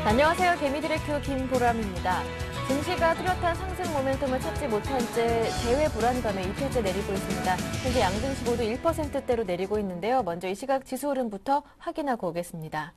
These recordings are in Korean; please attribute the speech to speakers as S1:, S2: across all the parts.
S1: 안녕하세요. 개미디렉터 김보람입니다. 증시가 뚜렷한 상승 모멘텀을 찾지 못한 채 대외 불안감에 이틀째 내리고 있습니다. 현재 양증시 모두 1%대로 내리고 있는데요. 먼저 이 시각 지수 흐름부터 확인하고 오겠습니다.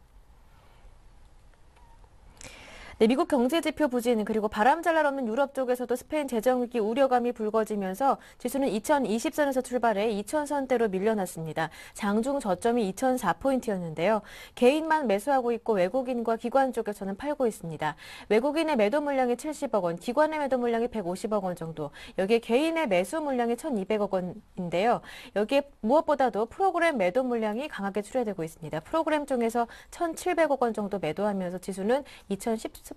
S1: 네, 미국 경제지표 부진 그리고 바람잘 없는 유럽 쪽에서도 스페인 재정위기 우려감이 불거지면서 지수는 2020선에서 출발해 2000선대로 밀려났습니다. 장중 저점이 2004포인트였는데요. 개인만 매수하고 있고 외국인과 기관 쪽에서는 팔고 있습니다. 외국인의 매도 물량이 70억 원, 기관의 매도 물량이 150억 원 정도, 여기에 개인의 매수 물량이 1200억 원인데요. 여기에 무엇보다도 프로그램 매도 물량이 강하게 출회되고 있습니다. 프로그램 쪽에서 1700억 원 정도 매도하면서 지수는 2010포인트에서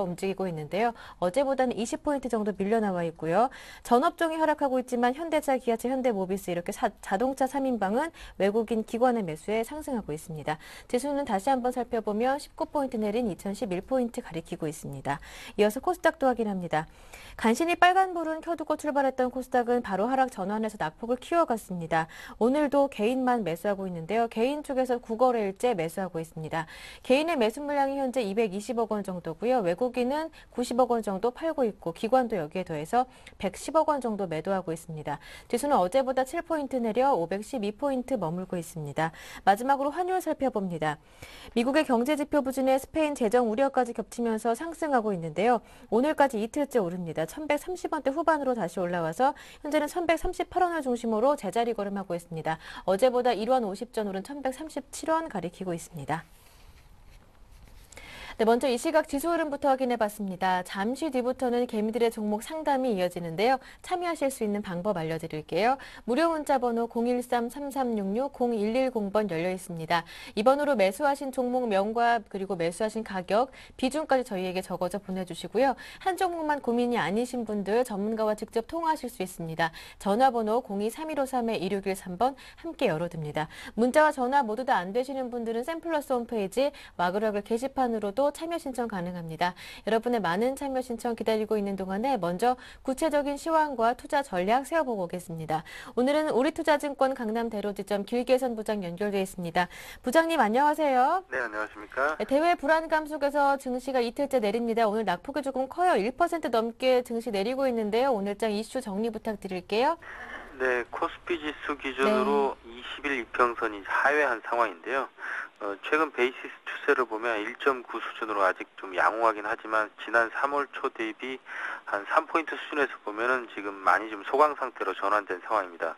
S1: 움직이고 있는데요. 어제보다는 20포인트 정도 밀려나와 있고요. 전업종이 하락하고 있지만 현대차, 기아차, 현대모비스 이렇게 자동차 3인방은 외국인 기관의 매수에 상승하고 있습니다. 지수는 다시 한번 살펴보면 19포인트 내린 2011포인트 가리키고 있습니다. 이어서 코스닥도 확인합니다. 간신히 빨간불은 켜두고 출발했던 코스닥은 바로 하락 전환해서 낙폭을 키워갔습니다. 오늘도 개인만 매수하고 있는데요. 개인 쪽에서 9거래일째 매수하고 있습니다. 개인의 매수 물량이 현재 220억 원 정도고요. 외국인은 90억 원 정도 팔고 있고 기관도 여기에 더해서 110억 원 정도 매도하고 있습니다. 지수는 어제보다 7포인트 내려 512포인트 머물고 있습니다. 마지막으로 환율 살펴봅니다. 미국의 경제지표 부진에 스페인 재정 우려까지 겹치면서 상승하고 있는데요. 오늘까지 이틀째 오릅니다. 1130원대 후반으로 다시 올라와서 현재는 1138원을 중심으로 제자리 걸음하고 있습니다. 어제보다 1원 50전 오른 1137원 가리키고 있습니다. 네, 먼저 이 시각 지수 흐름부터 확인해봤습니다. 잠시 뒤부터는 개미들의 종목 상담이 이어지는데요. 참여하실 수 있는 방법 알려드릴게요. 무료 문자 번호 013-3366-0110번 열려 있습니다. 이 번호로 매수하신 종목 명과 그리고 매수하신 가격, 비중까지 저희에게 적어서 보내주시고요. 한 종목만 고민이 아니신 분들 전문가와 직접 통화하실 수 있습니다. 전화번호 023153-2613번 함께 열어둡니다. 문자와 전화 모두 다 안 되시는 분들은 샘플러스 홈페이지 와그라글 게시판으로도 참여 신청 가능합니다. 여러분의 많은 참여 신청 기다리고 있는 동안에 먼저 구체적인 시황과 투자 전략 세워보고 오겠습니다. 오늘은 우리투자증권 강남대로지점 길계선 부장 연결되어 있습니다. 부장님 안녕하세요.
S2: 네, 안녕하십니까.
S1: 대외 불안감 속에서 증시가 이틀째 내립니다. 오늘 낙폭이 조금 커요. 1% 넘게 증시 내리고 있는데요. 오늘장 이슈 정리 부탁드릴게요.
S2: 네, 코스피 지수 기준으로 20일 이평선이 하회한 상황인데요. 최근 베이시스 추세를 보면 1.9 수준으로 아직 좀 양호하긴 하지만 지난 3월 초 대비 한 3포인트 수준에서 보면은 지금 많이 좀 소강 상태로 전환된 상황입니다.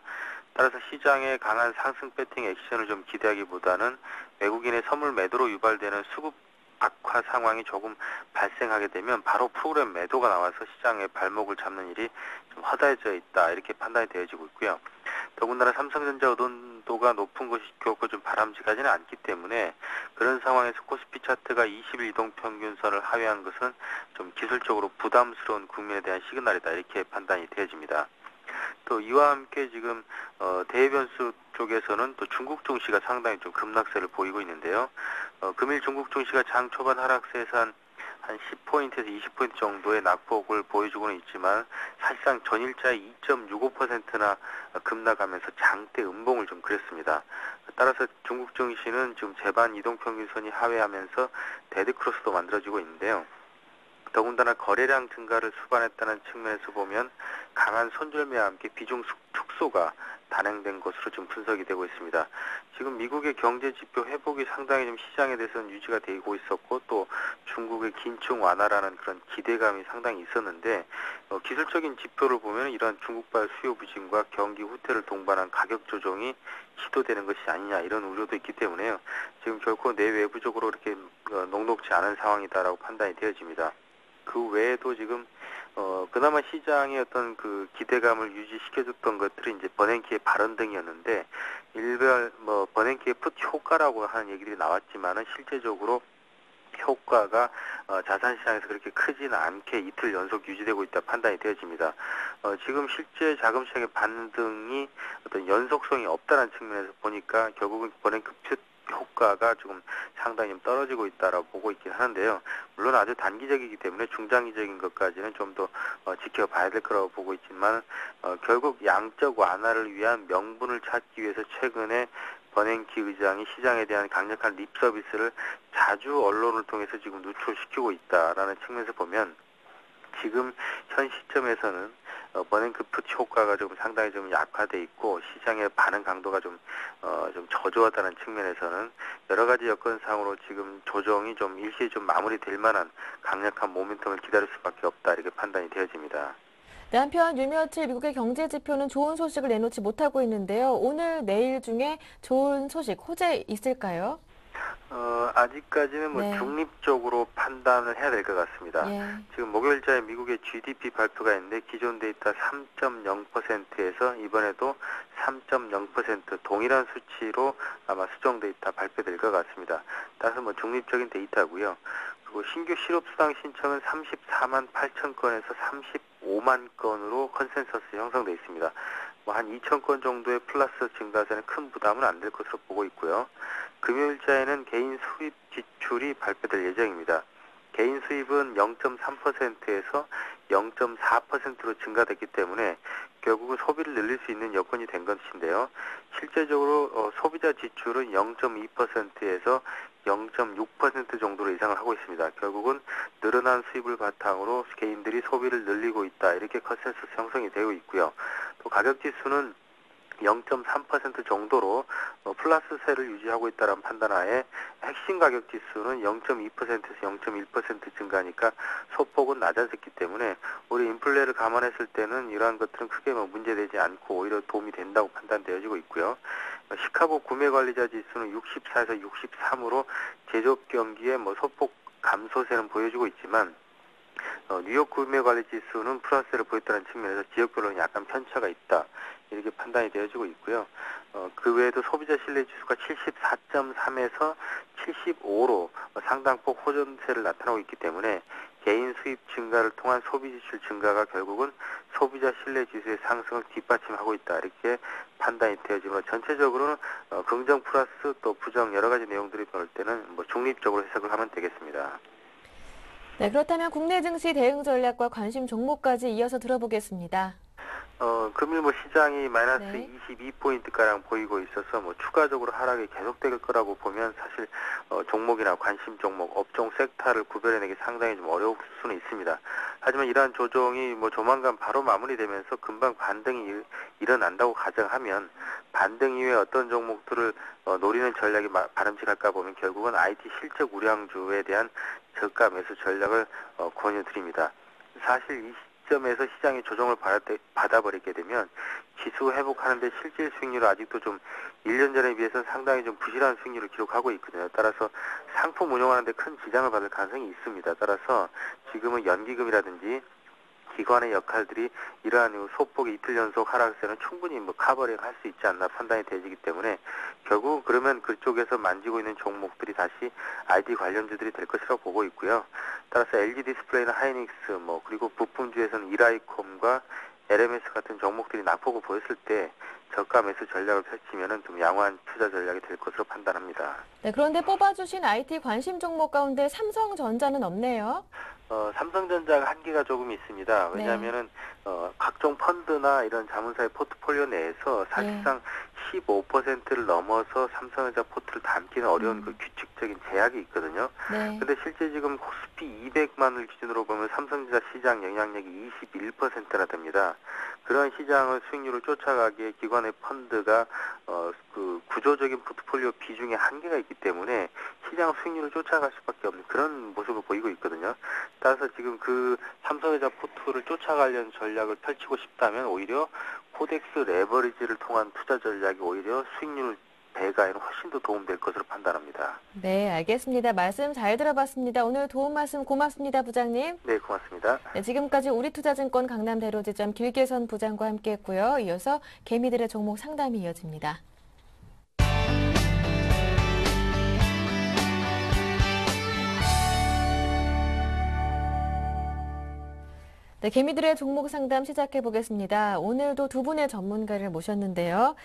S2: 따라서 시장의 강한 상승 배팅 액션을 좀 기대하기보다는 외국인의 선물 매도로 유발되는 수급 악화 상황이 조금 발생하게 되면 바로 프로그램 매도가 나와서 시장의 발목을 잡는 일이 좀 허다해져 있다, 이렇게 판단이 되어지고 있고요. 더군다나 삼성전자 의존도가 높은 것이 결코 좀 바람직하지는 않기 때문에 그런 상황에서 코스피 차트가 20일 이동평균선을 하회한 것은 좀 기술적으로 부담스러운 국면에 대한 시그널이다, 이렇게 판단이 되어집니다. 또 이와 함께 지금 대변수 쪽에서는 또 중국 증시가 상당히 좀 급락세를 보이고 있는데요. 금일 중국 증시가 장 초반 하락세에서 한 10포인트에서 20포인트 정도의 낙폭을 보여주고는 있지만 사실상 전일자의 2.65%나 급락하면서 장대 음봉을 좀 그렸습니다. 따라서 중국 증시는 지금 제반 이동평균선이 하회하면서 데드크로스도 만들어지고 있는데요. 더군다나 거래량 증가를 수반했다는 측면에서 보면 강한 손절매와 함께 비중 축소가 단행된 것으로 좀 분석이 되고 있습니다. 지금 미국의 경제 지표 회복이 상당히 좀 시장에 대해서는 유지가 되고 있었고 또 중국의 긴축 완화라는 그런 기대감이 상당히 있었는데 기술적인 지표를 보면 이러한 중국발 수요 부진과 경기 후퇴를 동반한 가격 조정이 시도되는 것이 아니냐, 이런 우려도 있기 때문에요. 지금 결코 내외부적으로 이렇게 녹록지 않은 상황이다라고 판단이 되어집니다. 그 외에도 지금 그나마 시장의 어떤 그 기대감을 유지시켜줬던 것들이 이제 버냉키의 발언 등이었는데 일별 버냉키의 풋 효과라고 하는 얘기들이 나왔지만은 실제적으로 효과가 자산시장에서 그렇게 크지는 않게 이틀 연속 유지되고 있다 판단이 되어집니다. 지금 실제 자금시장의 반등이 어떤 연속성이 없다는 측면에서 보니까 결국은 버냉키 효과가 조금 상당히 좀 떨어지고 있다라고 보고 있긴 하는데요. 물론 아주 단기적이기 때문에 중장기적인 것까지는 좀 더 지켜봐야 될 거라고 보고 있지만 결국 양적 완화를 위한 명분을 찾기 위해서 최근에 버냉키 의장이 시장에 대한 강력한 립 서비스를 자주 언론을 통해서 지금 누출시키고 있다라는 측면에서 보면 지금 현 시점에서는 버냉크 푸치 효과가 좀 상당히 좀 약화돼 있고 시장의 반응 강도가 좀 저조하다는 측면에서는 여러 가지 여건상으로 지금 조정이 좀 일시에 좀 마무리될 만한 강력한 모멘텀을 기다릴 수밖에 없다 이렇게 판단이 되어집니다.
S1: 네, 한편 며칠 미국의 경제 지표는 좋은 소식을 내놓지 못하고 있는데요. 오늘, 내일 중에 좋은 소식, 호재 있을까요?
S2: 아직까지는 뭐
S1: 네.
S2: 중립적으로 판단을 해야 될 것 같습니다.
S1: 예.
S2: 지금 목요일자에 미국의 GDP 발표가 있는데 기존 데이터 3.0%에서 이번에도 3.0% 동일한 수치로 아마 수정 데이터 발표될 것 같습니다. 따라서 뭐 중립적인 데이터고요. 그리고 신규 실업수당 신청은 34만 8천 건에서 35만 건으로 컨센서스 형성돼 있습니다. 뭐 한 2천 건 정도의 플러스 증가세는 큰 부담은 안 될 것으로 보고 있고요. 금요일자에는 개인 수입 지출이 발표될 예정입니다. 개인 수입은 0.3%에서 0.4%로 증가됐기 때문에 결국은 소비를 늘릴 수 있는 여건이 된 것인데요. 실제적으로 소비자 지출은 0.2%에서 0.6% 정도로 예상을 하고 있습니다. 결국은 늘어난 수입을 바탕으로 개인들이 소비를 늘리고 있다. 이렇게 컨센서스 형성이 되고 있고요. 또 가격 지수는 0.3% 정도로 플러스세를 유지하고 있다는 판단하에 핵심 가격 지수는 0.2%에서 0.1% 증가하니까 소폭은 낮아졌기 때문에 우리 인플레를 감안했을 때는 이러한 것들은 크게 문제되지 않고 오히려 도움이 된다고 판단되어지고 있고요. 시카고 구매관리자 지수는 64에서 63으로 제조업 경기에 소폭 감소세는 보여주고 있지만 뉴욕 구매관리 지수는 플러스를 보였다는 측면에서 지역별로는 약간 편차가 있다. 이렇게 판단이 되어지고 있고요. 그 외에도 소비자 신뢰 지수가 74.3에서 75로 상당폭 호전세를 나타나고 있기 때문에 개인 수입 증가를 통한 소비 지출 증가가 결국은 소비자 신뢰 지수의 상승을 뒷받침하고 있다. 이렇게 판단이 되어지고 전체적으로는 긍정 플러스 또 부정 여러 가지 내용들이 볼 때는 중립적으로 해석을 하면 되겠습니다.
S1: 네, 그렇다면 국내 증시 대응 전략과 관심 종목까지 이어서 들어보겠습니다.
S2: 금일 시장이 마이너스
S1: 네.
S2: 22포인트가량 보이고 있어서 추가적으로 하락이 계속될 거라고 보면 사실 종목이나 관심 종목, 업종 섹터를 구별해내기 상당히 좀 어려울 수는 있습니다. 하지만 이러한 조정이 조만간 바로 마무리되면서 금방 반등이 일어난다고 가정하면 반등 이후에 어떤 종목들을 노리는 전략이 바람직할까 보면 결국은 IT 실적 우량주에 대한 저가 매수 전략을 권유드립니다. 사실 이 시점에서 시장이 조정을 받아버리게 되면 지수 회복하는데 실질 수익률은 아직도 좀 1년 전에 비해서는 상당히 좀 부실한 수익률을 기록하고 있거든요. 따라서 상품 운용하는데 큰 지장을 받을 가능성이 있습니다. 따라서 지금은 연기금이라든지 기관의 역할들이 이러한 소폭의 이틀 연속 하락세는 충분히 커버링 할 수 있지 않나 판단이 되지기 때문에 결국 그러면 그쪽에서 만지고 있는 종목들이 다시 IT 관련주들이 될 것이라고 보고 있고요. 따라서 LG 디스플레이나 하이닉스 그리고 부품주에서는 이라이콤과 LMS 같은 종목들이 낙폭을 보였을 때 저가 매수 전략을 펼치면은 좀 양호한 투자 전략이 될 것으로 판단합니다.
S1: 네, 그런데 뽑아주신 IT 관심 종목 가운데 삼성전자는 없네요.
S2: 삼성전자가 한계가 조금 있습니다. 왜냐하면은 각종 펀드나 이런 자문사의 포트폴리오 내에서 사실상 15%를 넘어서 삼성전자 포트를 담기는 어려운 그 규칙적인 제약이 있거든요.
S1: 네.
S2: 근데 실제 지금 코스피 200만을 기준으로 보면 삼성전자 시장 영향력이 21%나 됩니다. 그런 시장의 수익률을 쫓아가기에 기관의 펀드가 그 구조적인 포트폴리오 비중에 한계가 있기 때문에 시장 수익률을 쫓아갈 수밖에 없는 그런 모습을 보이고 있거든요. 따라서 지금 그 삼성전자 포트를 쫓아가려는 전략을 펼치고 싶다면 오히려 코덱스 레버리지를 통한 투자 전략이 오히려 수익률 배가에는 훨씬 더 도움될 것으로 판단합니다.
S1: 네, 알겠습니다. 말씀 잘 들어봤습니다. 오늘 도움 말씀 고맙습니다, 부장님.
S2: 네, 고맙습니다.
S1: 네, 지금까지 우리투자증권 강남대로지점 길게선 부장과 함께했고요. 이어서 개미들의 종목 상담이 이어집니다. 네, 개미들의 종목 상담 시작해 보겠습니다. 오늘도 두 분의 전문가를 모셨는데요.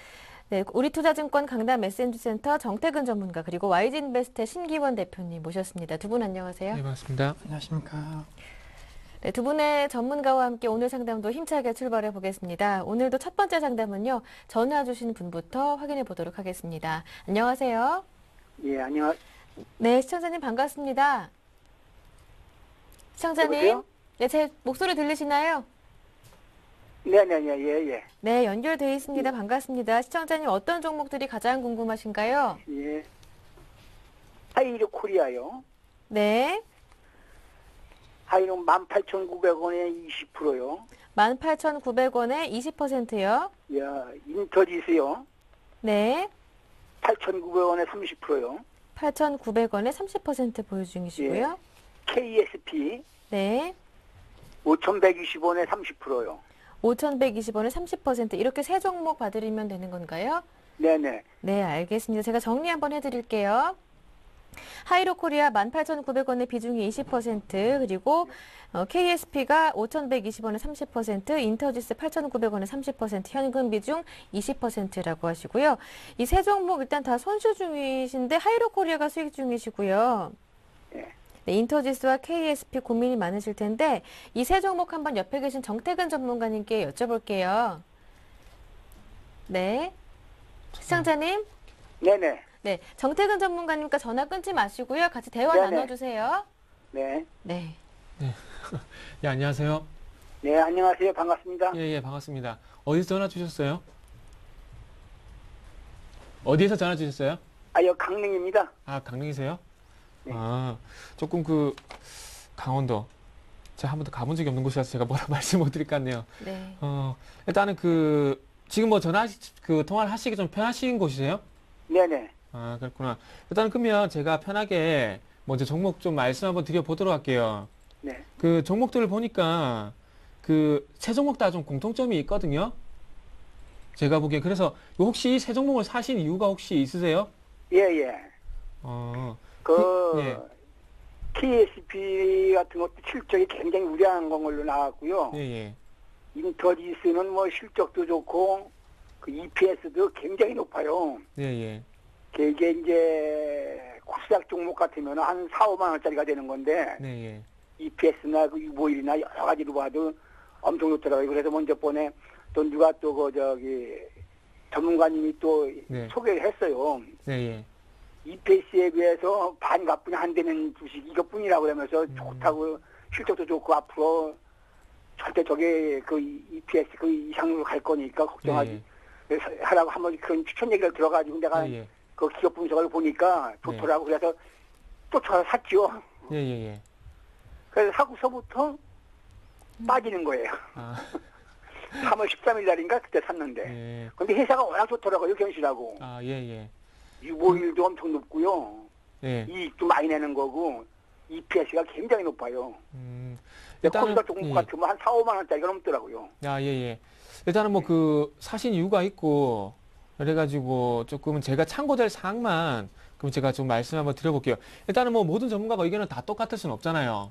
S1: 네, 우리투자증권 강남 메신저센터 정태근 전문가 그리고 YG인베스트의 신기원 대표님 모셨습니다. 두 분 안녕하세요.
S3: 네, 반갑습니다.
S4: 안녕하십니까.
S1: 네, 두 분의 전문가와 함께 오늘 상담도 힘차게 출발해 보겠습니다. 오늘도 첫 번째 상담은요. 전화 주신 분부터 확인해 보도록 하겠습니다. 안녕하세요.
S4: 예, 안녕하세요.
S1: 네, 시청자님 반갑습니다. 시청자님.
S4: 여보세요?
S1: 네, 제 목소리 들리시나요?
S4: 네네네, 예.
S1: 네, 연결돼 있습니다. 반갑습니다. 시청자님 어떤 종목들이 가장 궁금하신가요?
S4: 예. 하이로 코리아요.
S1: 네,
S4: 하이로 18,900원에 20%요.
S1: 18,900원에 20%요.
S4: 야, 인터지스요.
S1: 네,
S4: 8,900원에 30%요.
S1: 8,900원에 30% 보유 중이시고요.
S4: KSP
S1: 네,
S4: 5,120원에 30%요.
S1: 5,120원에 30% 이렇게 세 종목 봐드리면 되는 건가요?
S4: 네네.
S1: 네, 알겠습니다. 제가 정리 한번 해드릴게요. 하이로 코리아 18,900원의 비중이 20%, 그리고 KSP가 5,120원에 30%, 인터지스 8,900원에 30%, 현금 비중 20%라고 하시고요. 이 세 종목 일단 다 손실 중이신데 하이로 코리아가 수익 중이시고요.
S4: 예.
S1: 네, 인터지스와 KSP 고민이 많으실 텐데 이 세 종목 한번 옆에 계신 정태근 전문가님께 여쭤볼게요. 네, 시청자님.
S4: 네네.
S1: 네, 정태근 전문가님과 전화 끊지 마시고요. 같이 대화
S4: 네네.
S1: 나눠주세요.
S4: 네.
S1: 네.
S3: 예, 안녕하세요.
S4: 네, 안녕하세요. 반갑습니다.
S3: 예, 반갑습니다. 어디서 전화 주셨어요? 어디에서 전화 주셨어요?
S4: 여기 강릉입니다.
S3: 아, 강릉이세요?
S4: 네.
S3: 아, 조금 강원도. 제가 한 번도 가본 적이 없는 곳이라서 제가 뭐라 말씀 못 드릴 것 같네요.
S1: 네.
S3: 일단은 지금 뭐 통화를 하시기 좀 편하신 곳이세요?
S4: 네네.
S3: 아, 그렇구나. 일단은 그러면 제가 편하게 먼저 종목 좀 말씀 한번 드려보도록 할게요.
S4: 네.
S3: 그 종목들을 보니까 세 종목 다 좀 공통점이 있거든요. 제가 보기엔 그래서 혹시 이 세 종목을 사신 이유가 혹시 있으세요?
S4: 예.
S3: 예.
S4: KSP 같은 것도 실적이 굉장히 우량한 걸로 나왔고요.
S3: 예.
S4: 인터지스는 뭐 실적도 좋고 그 EPS도 굉장히 높아요.
S3: 예.
S4: 이게 이제 코스닥 종목 같으면 한 4, 5만 원짜리가 되는 건데
S3: 네.
S4: EPS나 그 유보일이나 여러 가지로 봐도 엄청 좋더라고요. 그래서 먼저 번에 또 누가 또 전문가님이 또
S3: 네.
S4: 소개를 했어요.
S3: 예.
S4: EPS에 비해서 반값뿐이 안 되는 주식 이것뿐이라고 하면서 좋다고 실적도 좋고 앞으로 절대 저게 그 EPS 그 이상으로 갈 거니까 걱정하지 하라고 한번 그런 추천 얘기를 들어가지고 내가 그 기업 분석을 보니까 좋더라고. 그래서 쫓아서 샀죠.
S3: 예.
S4: 그래서 사고서부터 빠지는 거예요.
S3: 아,
S4: 3월 13일 날인가 그때 샀는데.
S3: 예.
S4: 근데 회사가 워낙 좋더라고요. 견실하고.
S3: 아, 예.
S4: 유보율도 엄청 높고요.
S3: 예.
S4: 이익도 많이 내는 거고 EPS가 굉장히 높아요.
S3: 일단은
S4: 코스닥 종목 같으면 한 4, 5만 원짜리가 넘더라고요.
S3: 아, 예. 일단은 뭐 사신 이유가 있고 그래가지고 조금은 제가 참고될 사항만 그럼 제가 좀 말씀 한번 드려볼게요. 일단은 뭐 모든 전문가가 의견은 다 똑같을 수는 없잖아요.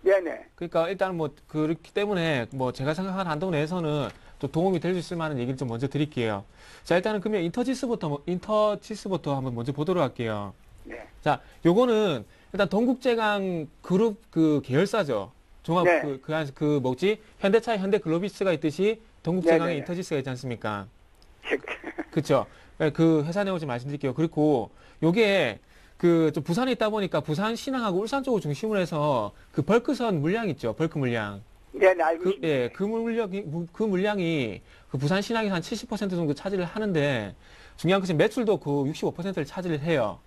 S4: 네네.
S3: 그러니까 일단은 뭐 그렇기 때문에 뭐 제가 생각하는 한도 내에서는 또 도움이 될 수 있을 만한 얘기를 좀 먼저 드릴게요. 자, 일단은 그러면 인터지스부터 한번 먼저 보도록 할게요.
S4: 네.
S3: 자, 요거는 일단 동국제강 그룹 계열사죠. 종합
S4: 네.
S3: 현대차에 현대글로비스가 있듯이 동국제강에
S4: 네네.
S3: 인터지스가 있지 않습니까? 그렇죠. 그 회사 내용 좀 말씀드릴게요. 그리고 요게 좀 부산에 있다 보니까 부산 신항하고 울산 쪽을 중심으로 해서 그 벌크선 물량 있죠. 벌크 물량.
S4: 네네, 알고 있습니다.
S3: 그 물량이 그 부산 신항에서 한 70% 정도 차지를 하는데 중요한 것은 매출도 그 65%를 차지를 해요.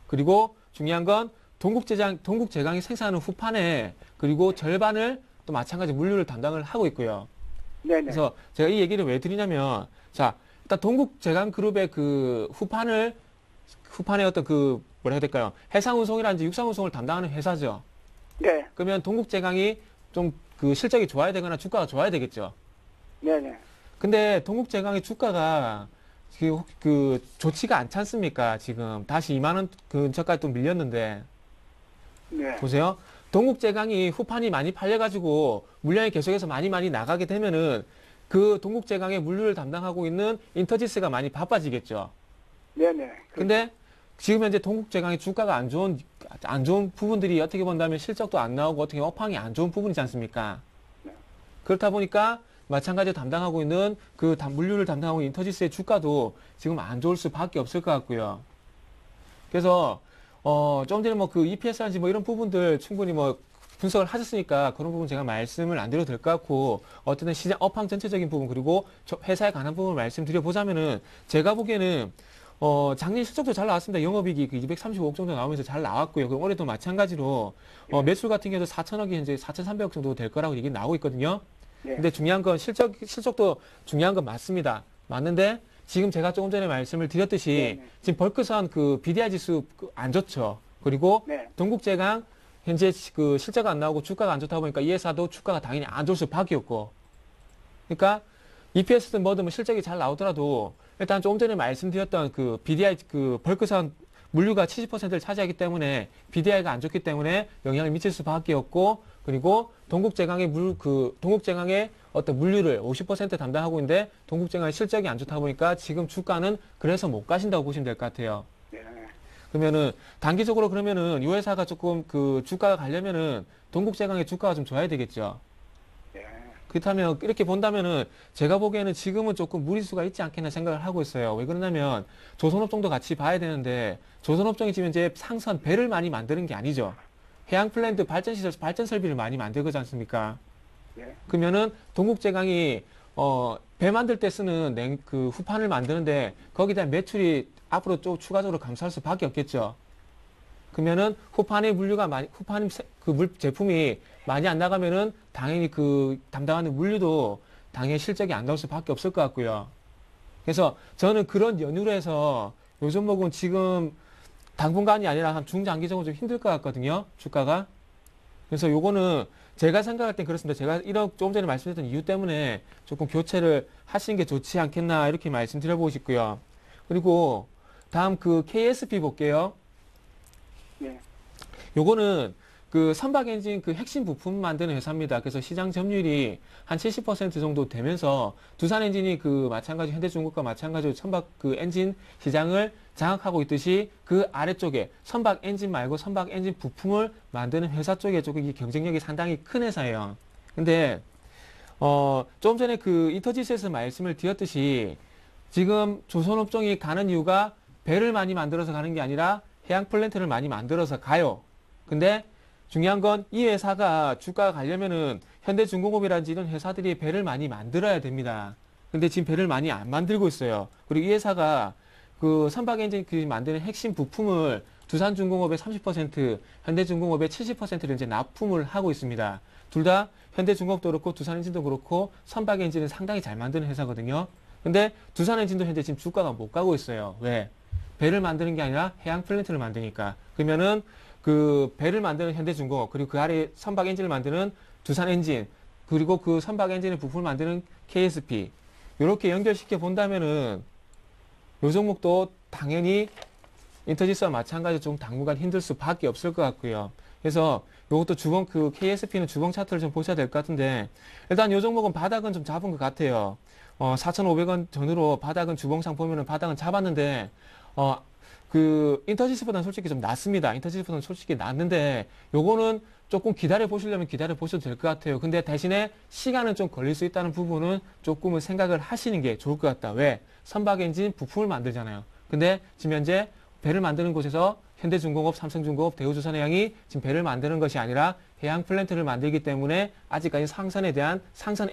S3: 그리고 중요한 건 동국제강이 생산하는 후판에 그리고 절반을 또 마찬가지 물류를 담당을 하고 있고요.
S4: 네네.
S3: 그래서 제가 이 얘기를 왜 드리냐면, 자, 일단 동국제강그룹의 후판의 어떤 뭐라 해야 될까요? 해상운송이라든지 육상운송을 담당하는 회사죠.
S4: 네.
S3: 그러면 동국제강이 좀 실적이 좋아야 되거나 주가가 좋아야 되겠죠.
S4: 네네.
S3: 근데 동국제강의 주가가 좋지가 않지 않습니까? 지금 다시 2만 원 근처까지 또 밀렸는데.
S4: 네.
S3: 보세요. 동국제강이 후판이 많이 팔려가지고 물량이 계속해서 많이 나가게 되면은 그 동국제강의 물류를 담당하고 있는 인터지스가 많이 바빠지겠죠.
S4: 네네.
S3: 근데 지금 현재 동국제강의 주가가 안 좋은 부분들이 어떻게 본다면 실적도 안 나오고 어떻게 업황이 안 좋은 부분이지 않습니까?
S4: 네.
S3: 그렇다 보니까 마찬가지로 담당하고 있는 그 물류를 담당하고 있는 인터지스의 주가도 지금 안 좋을 수밖에 없을 것 같고요. 그래서 좀 전에 뭐 그 EPS라든지 뭐 이런 부분들 충분히 뭐 분석을 하셨으니까 그런 부분 제가 말씀을 안 드려도 될 것 같고 어쨌든 시장 업황 전체적인 부분 그리고 회사에 관한 부분을 말씀드려 보자면은 제가 보기에는 작년 실적도 잘 나왔습니다. 영업이익이 그 235억 정도 나오면서 잘 나왔고요. 그럼 올해도 마찬가지로 매출 같은 경우도 4천억이 현재 4,300억 정도 될 거라고 얘기 나오고 있거든요.
S4: 네.
S3: 근데 중요한 건 실적도 중요한 건 맞습니다. 맞는데 지금 제가 조금 전에 말씀을 드렸듯이
S4: 네.
S3: 지금 벌크선 그 BDI 지수 안 좋죠. 그리고
S4: 네.
S3: 동국제강 현재 그 실적가 안 나오고 주가가 안 좋다 보니까 이 회사도 주가가 당연히 안 좋을 수밖에 없고. 그러니까 EPS든 뭐든 뭐 실적이 잘 나오더라도 일단 조금 전에 말씀드렸던 그 BDI 그 벌크선 물류가 70%를 차지하기 때문에 BDI가 안 좋기 때문에 영향을 미칠 수밖에 없고 그리고 동국제강의 동국제강의 어떤 물류를 50% 담당하고 있는데 동국제강의 실적이 안 좋다 보니까 지금 주가는 그래서 못 가신다고 보시면 될 것 같아요.
S4: 네.
S3: 그러면은 단기적으로 그러면은 이 회사가 조금 그 주가가 가려면은 동국제강의 주가가 좀 좋아야 되겠죠.
S4: 네.
S3: 그렇다면 이렇게 본다면은 제가 보기에는 지금은 조금 무리수가 있지 않겠나 생각을 하고 있어요. 왜 그러냐면 조선업종도 같이 봐야 되는데 조선업종이 지금 이제 상선 배를 많이 만드는 게 아니죠. 해양 플랜트 발전 설비를 많이 만들지 않습니까?
S4: 네.
S3: 그러면은 동국제강이 배 만들 때 쓰는 그 후판을 만드는데 거기에 대한 매출이 앞으로 좀 추가적으로 감소할 수밖에 없겠죠. 그러면은 후판의 제품이 많이 안 나가면은 당연히 그 담당하는 물류도 당연히 실적이 안 나올 수밖에 없을 것 같고요. 그래서 저는 그런 연유로 해서 요 종목은 지금 당분간이 아니라 한 중장기적으로 좀 힘들 것 같거든요. 주가가. 그래서 요거는 제가 생각할 땐 그렇습니다. 제가 조금 전에 말씀드렸던 이유 때문에 조금 교체를 하시는 게 좋지 않겠나 이렇게 말씀드려보고 싶고요. 그리고 다음 그 KSP 볼게요.
S4: 네.
S3: 요거는 그 선박 엔진 그 핵심 부품 만드는 회사입니다. 그래서 시장 점유율이 한 70% 정도 되면서 두산 엔진이 그 마찬가지 현대중공업과 마찬가지로 선박 그 엔진 시장을 장악하고 있듯이 그 아래쪽에 선박 엔진 말고 선박 엔진 부품을 만드는 회사 쪽에 조금 이 경쟁력이 상당히 큰 회사예요. 근데 좀 전에 그 인터지스에서 말씀을 드렸듯이 지금 조선업종이 가는 이유가 배를 많이 만들어서 가는 게 아니라 해양 플랜트를 많이 만들어서 가요. 근데 중요한 건 이 회사가 주가가 가려면은 현대중공업이라든지 이런 회사들이 배를 많이 만들어야 됩니다. 근데 지금 배를 많이 안 만들고 있어요. 그리고 이 회사가 그 선박 엔진 그 만드는 핵심 부품을 두산중공업의 30%, 현대중공업의 70%를 이제 납품을 하고 있습니다. 둘 다 현대중공업도 그렇고 두산엔진도 그렇고 선박 엔진은 상당히 잘 만드는 회사거든요. 근데 두산엔진도 현재 지금 주가가 못 가고 있어요. 왜? 배를 만드는 게 아니라 해양 플랜트를 만드니까. 그러면은 그 배를 만드는 현대중공업 그리고 그 아래 선박 엔진을 만드는 두산엔진 그리고 그 선박 엔진의 부품을 만드는 KSP 이렇게 연결시켜 본다면은 요 종목도 당연히 인터지스와 마찬가지로 좀 당분간 힘들 수밖에 없을 것 같고요. 그래서 요것도 그 KSP는 주봉 차트를 좀 보셔야 될 것 같은데 일단 요 종목은 바닥은 좀 잡은 것 같아요. 4,500원 전후로 바닥은 주봉상 보면은 바닥은 잡았는데 그 인터지스보다는 솔직히 좀 낮습니다. 인터지스보다는 솔직히 낮는데 요거는 조금 기다려 보시려면 기다려 보셔도 될 것 같아요. 근데 대신에 시간은 좀 걸릴 수 있다는 부분은 조금은 생각을 하시는 게 좋을 것 같다. 왜? 선박 엔진 부품을 만들잖아요. 근데 지금 현재 배를 만드는 곳에서 현대중공업, 삼성중공업, 대우조선해양이 지금 배를 만드는 것이 아니라 해양 플랜트를 만들기 때문에 아직까지 상선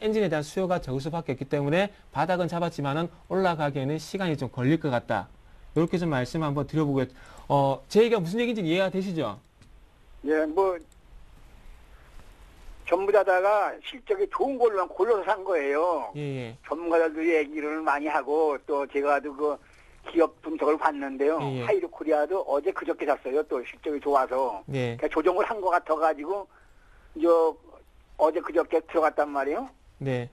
S3: 엔진에 대한 수요가 적을 수밖에 없기 때문에 바닥은 잡았지만은 올라가기에는 시간이 좀 걸릴 것 같다. 이렇게 좀 말씀 한번 드려보고요. 제 얘기가 무슨 얘기인지 이해가 되시죠?
S4: 예, 뭐 전부 다가 실적이 좋은 걸로만 골라서 산 거예요.
S3: 예, 예.
S4: 전문가들도 얘기를 많이 하고 또 제가 그 기업 분석을 봤는데요.
S3: 예, 예.
S4: 하이루 코리아도 어제 그저께 샀어요. 또 실적이 좋아서
S3: 네.
S4: 그러니까 조정을 한 것 같아가지고 이제 어제 그저께 들어갔단 말이에요.
S3: 네.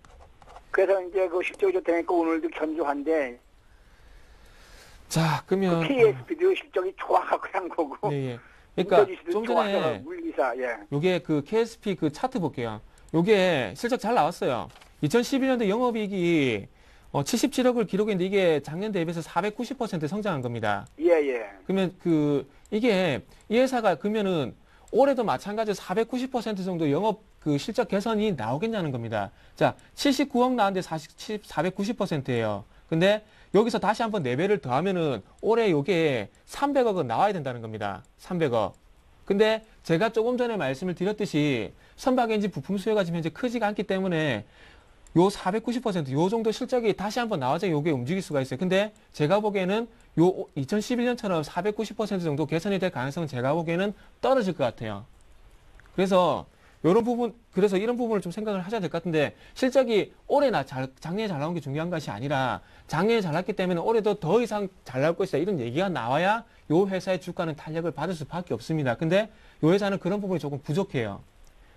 S4: 그래서 이제 그 실적이 좋다니까 오늘도 견조한데
S3: 자, 그러면
S4: 그 KSP도 실적이 좋아갖고 산 거고.
S3: 예, 예. 그러니까
S4: 인터지스도
S3: 좀
S4: 좋아서
S3: 전에
S4: 물리사 예.
S3: 요게 그 KSP 그 차트 볼게요. 요게 실적 잘 나왔어요. 2011년도 영업이익이 77억을 기록했는데 이게 작년 대비해서 490% 성장한 겁니다.
S4: 예, 예.
S3: 그러면 이게 이 회사가 그러면은 올해도 마찬가지로 490% 정도 영업 실적 개선이 나오겠냐는 겁니다. 자, 79억 나왔는데 490%예요. 근데 여기서 다시 한번 4배를 더하면은 올해 요게 300억은 나와야 된다는 겁니다. 300억. 근데 제가 조금 전에 말씀을 드렸듯이 선박엔진 부품 수요가 지금 현재 크지가 않기 때문에 요 490%, 요 정도 실적이 다시 한번 나와서 요게 움직일 수가 있어요. 근데 제가 보기에는 요 2011년처럼 490% 정도 개선이 될 가능성은 제가 보기에는 떨어질 것 같아요. 그래서 그래서 이런 부분을 좀 생각을 하셔야 될 것 같은데, 실적이 작년에 잘 나온 게 중요한 것이 아니라, 작년에 잘 나왔기 때문에 올해도 더 이상 잘 나올 것이다, 이런 얘기가 나와야 요 회사의 주가는 탄력을 받을 수밖에 없습니다. 근데 요 회사는 그런 부분이 조금 부족해요.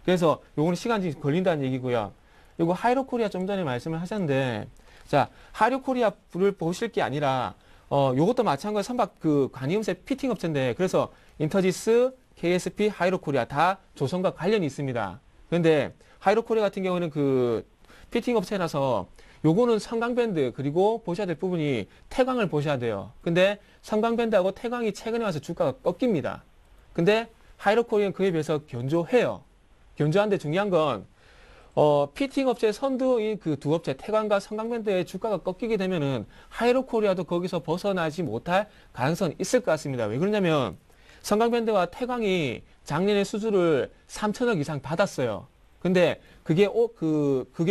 S3: 그래서 요거는 시간이 걸린다는 얘기고요. 요거 하이로코리아 좀 전에 말씀을 하셨는데, 자, 하이로코리아를 보실 게 아니라, 요것도 마찬가지로 선박 관이음새 피팅 업체인데, 그래서 인터지스, KSP, 하이로코리아 다 조선과 관련이 있습니다. 그런데 하이로코리아 같은 경우는 피팅 업체라서 요거는 성강밴드, 그리고 보셔야 될 부분이 태광을 보셔야 돼요. 근데 성강밴드하고 태광이 최근에 와서 주가가 꺾입니다. 근데 하이로코리아는 그에 비해서 견조해요. 견조한데 중요한 건 피팅 업체 선두인 두 업체 태광과 성강밴드의 주가가 꺾이게 되면은 하이로코리아도 거기서 벗어나지 못할 가능성이 있을 것 같습니다. 왜 그러냐면 성강밴드와 태광이 작년에 수주를 3천억 이상 받았어요. 근데 그게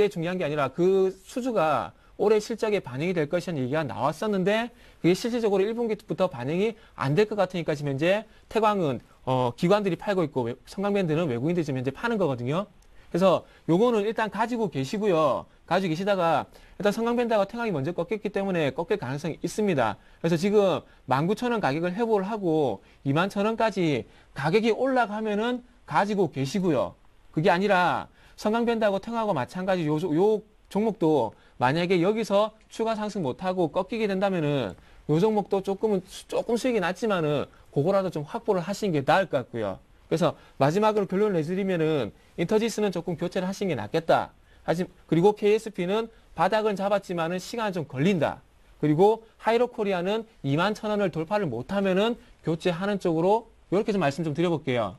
S3: 중요한 게 아니라 그 수주가 올해 실적에 반영이 될 것이라는 얘기가 나왔었는데, 그게 실질적으로 1분기부터 반영이 안 될 것 같으니까 지금 현재 태광은 기관들이 팔고 있고 성강밴드는 외국인들이 지금 현재 파는 거거든요. 그래서 요거는 일단 가지고 계시고요. 가지고 계시다가 일단 성강밴드하고 태광이 먼저 꺾였기 때문에 꺾일 가능성이 있습니다. 그래서 지금 19,000원 가격을 회복을 하고 21,000원까지 가격이 올라가면은 가지고 계시고요. 그게 아니라 성강밴드하고 태광하고 마찬가지 요 종목도 만약에 여기서 추가 상승 못하고 꺾이게 된다면은 요 종목도 조금 수익이 낮지만은 그거라도 좀 확보를 하시는 게 나을 것 같고요. 그래서 마지막으로 결론을 내드리면은 인터지스는 조금 교체를 하시는 게 낫겠다. 그리고 KSP는 바닥은 잡았지만은 시간은 좀 걸린다. 그리고 하이로코리아는 21,000원을 돌파를 못하면은 교체하는 쪽으로 이렇게 좀 말씀 좀 드려볼게요.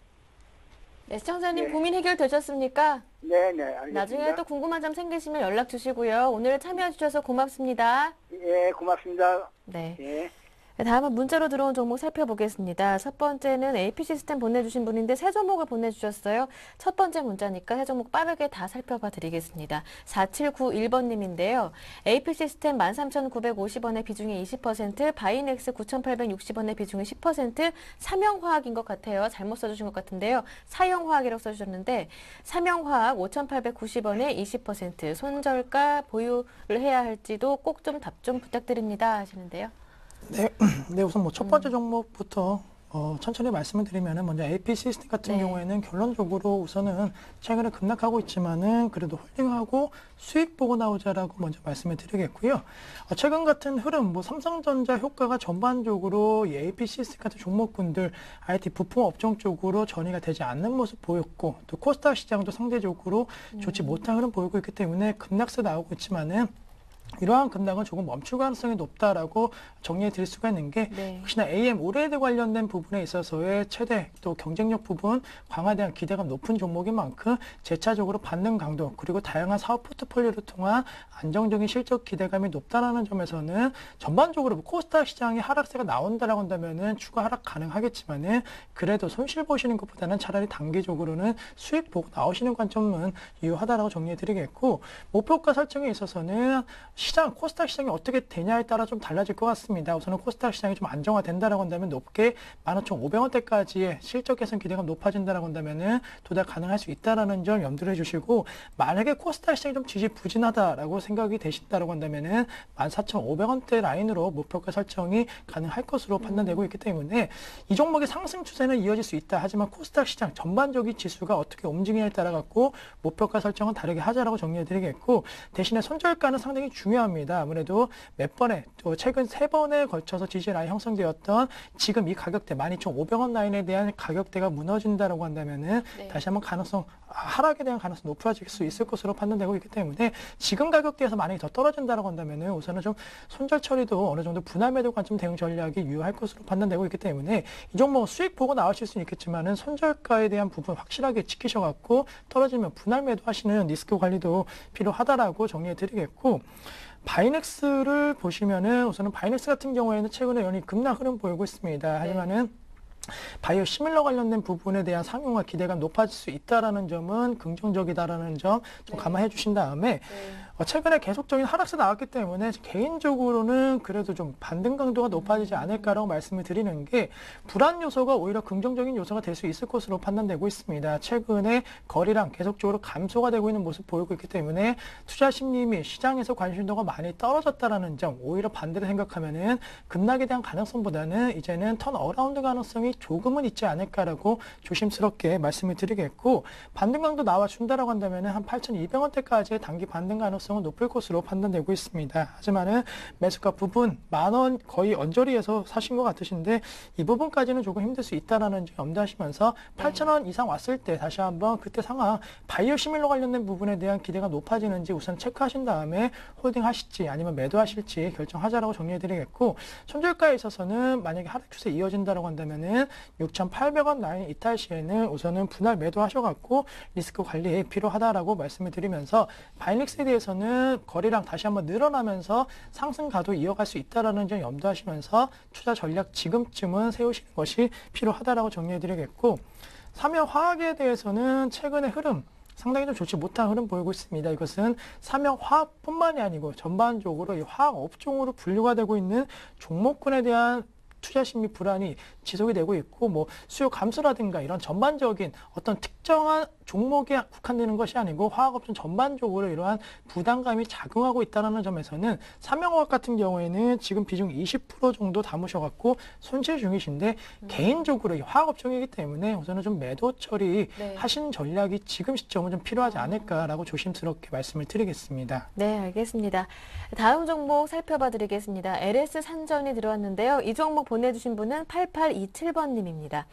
S1: 네, 시청자님
S4: 네.
S1: 고민 해결되셨습니까?
S4: 네, 네, 알겠습니다.
S1: 나중에 또 궁금한 점 생기시면 연락 주시고요. 오늘 참여해 주셔서 고맙습니다.
S4: 예, 고맙습니다.
S1: 네.
S4: 예.
S1: 다음은 문자로 들어온 종목 살펴보겠습니다. 첫 번째는 AP 시스템 보내주신 분인데 세 종목을 보내주셨어요. 첫 번째 문자니까 세 종목 빠르게 다 살펴봐 드리겠습니다. 4791번님인데요. AP 시스템 13,950원의 비중이 20%, 바이넥스 9,860원의 비중이 10%, 삼영화학인 것 같아요. 잘못 써주신 것 같은데요. 사영화학이라고 써주셨는데 삼영화학 5,890원에 20%, 손절가 보유를 해야 할지도 꼭 좀 답 좀 부탁드립니다 하시는데요.
S5: 네, 네 우선 첫 번째 종목부터 천천히 말씀을 드리면은 먼저 AP 시스템 같은
S1: 네.
S5: 경우에는 결론적으로 우선은 최근에 급락하고 있지만은 그래도 홀딩하고 수익 보고 나오자라고 먼저 말씀을 드리겠고요. 최근 같은 흐름, 삼성전자 효과가 전반적으로 이 AP 시스템 같은 종목군들 IT 부품 업종 쪽으로 전이가 되지 않는 모습 보였고, 또 코스닥 시장도 상대적으로 좋지 못한 흐름 보이고 있기 때문에 급락세 나오고 있지만은 이러한 급락은 조금 멈출 가능성이 높다라고 정리해 드릴 수가 있는 게,
S1: 네.
S5: 혹시나 AM OLED 관련된 부분에 있어서의 최대 또 경쟁력 부분 강화에 대한 기대감 높은 종목인 만큼 재차적으로 반등 강도, 그리고 다양한 사업 포트폴리오를 통한 안정적인 실적 기대감이 높다라는 점에서는 전반적으로 코스닥 시장의 하락세가 나온다라고 한다면은 추가 하락 가능하겠지만은, 그래도 손실 보시는 것보다는 차라리 단기적으로는 수익 보고 나오시는 관점은 유효하다라고 정리해 드리겠고, 목표가 설정에 있어서는 코스닥 시장이 어떻게 되냐에 따라 좀 달라질 것 같습니다. 우선은 코스닥 시장이 좀 안정화된다라고 한다면 높게 15,500원대까지의 실적 개선 기대감 높아진다라고 한다면은 도달 가능할 수 있다라는 점 염두를 해주시고, 만약에 코스닥 시장이 좀 지지부진하다라고 생각이 되신다라고 한다면은 14,500원대 라인으로 목표가 설정이 가능할 것으로 판단되고 있기 때문에 이 종목의 상승 추세는 이어질 수 있다. 하지만 코스닥 시장 전반적인 지수가 어떻게 움직이냐에 따라 갖고 목표가 설정은 다르게 하자라고 정리해드리겠고, 대신에 손절가는 상당히 중요합니다. 아무래도 몇 번에 또 최근 3번에 걸쳐서 지지 라인 형성되었던 지금 이 가격대 12,500원 라인에 대한 가격대가 무너진다라고 한다면은
S1: 네.
S5: 다시 한번 하락에 대한 가능성 높아질 수 있을 것으로 판단되고 있기 때문에 지금 가격대에서 만약에 더 떨어진다라고 한다면은 우선은 좀 손절 처리도 어느 정도 분할 매도 관점 대응 전략이 유효할 것으로 판단되고 있기 때문에 이 종목 수익 보고 나오실 수는 있겠지만은 손절가에 대한 부분 확실하게 지키셔갖고 떨어지면 분할 매도 하시는 리스크 관리도 필요하다라고 정리해드리겠고. 바이넥스를 보시면은 우선은 바이넥스 같은 경우에는 최근에 연이 급락 흐름 보이고 있습니다. 하지만은 바이오 시밀러 관련된 부분에 대한 상용화 기대감 높아질 수 있다라는 점은 긍정적이다라는 점 좀
S1: 네.
S5: 감안해 주신 다음에 최근에 계속적인 하락세 나왔기 때문에 개인적으로는 그래도 좀 반등 강도가 높아지지 않을까라고 말씀을 드리는 게 불안 요소가 오히려 긍정적인 요소가 될 수 있을 것으로 판단되고 있습니다. 최근에 거래량 계속적으로 감소가 되고 있는 모습 보이고 있기 때문에 투자 심리 및 시장에서 관심도가 많이 떨어졌다라는 점 오히려 반대로 생각하면은 급락에 대한 가능성보다는 이제는 턴 어라운드 가능성이 조금은 있지 않을까라고 조심스럽게 말씀을 드리겠고 반등 강도 나와준다라고 한다면은 한 8,200원대까지의 단기 반등 가능성은 높을 것으로 판단되고 있습니다. 하지만은 매수가 부분 10,000원 거의 언저리에서 사신 것 같으신데 이 부분까지는 조금 힘들 수 있다라는 점 염두하시면서 8,000원 이상 왔을 때 다시 한번 그때 상황 바이오 시밀러 관련된 부분에 대한 기대가 높아지는지 우선 체크하신 다음에 홀딩 하실지 아니면 매도하실지 결정하자라고 정리해드리겠고 손절가에 있어서는 만약에 하락 추세 이어진다라고 한다면은 6,800원 라인 이탈 시에는 우선은 분할 매도하셔갖고 리스크 관리에 필요하다라고 말씀을 드리면서 바이넥스에 대해서는 거래량 다시 한번 늘어나면서 상승 가도 이어갈 수 있다라는 점 염두하시면서 투자 전략 지금쯤은 세우시는 것이 필요하다라고 정리해드리겠고 삼양화학에 대해서는 최근의 흐름 상당히 좀 좋지 못한 흐름 보이고 있습니다. 이것은 삼양화학뿐만이 아니고 전반적으로 이 화학 업종으로 분류가 되고 있는 종목군에 대한 투자 심리 불안이 지속이 되고 있고 뭐 수요 감소라든가 이런 전반적인 어떤 특정한 종목에 국한되는 것이 아니고 화학업종 전반적으로 이러한 부담감이 작용하고 있다는 점에서는 삼양화학 같은 경우에는 지금 비중 20% 정도 담으셔갖고 손실 중이신데 개인적으로 이 화학업종이기 때문에 우선은 좀 매도 처리
S1: 네.
S5: 하신 전략이 지금 시점은 좀 필요하지 않을까라고 조심스럽게 말씀을 드리겠습니다.
S1: 네, 알겠습니다. 다음 종목 살펴봐 드리겠습니다. LS 산전이 들어왔는데요. 이 종목 보내주신 분은 8827번님입니다.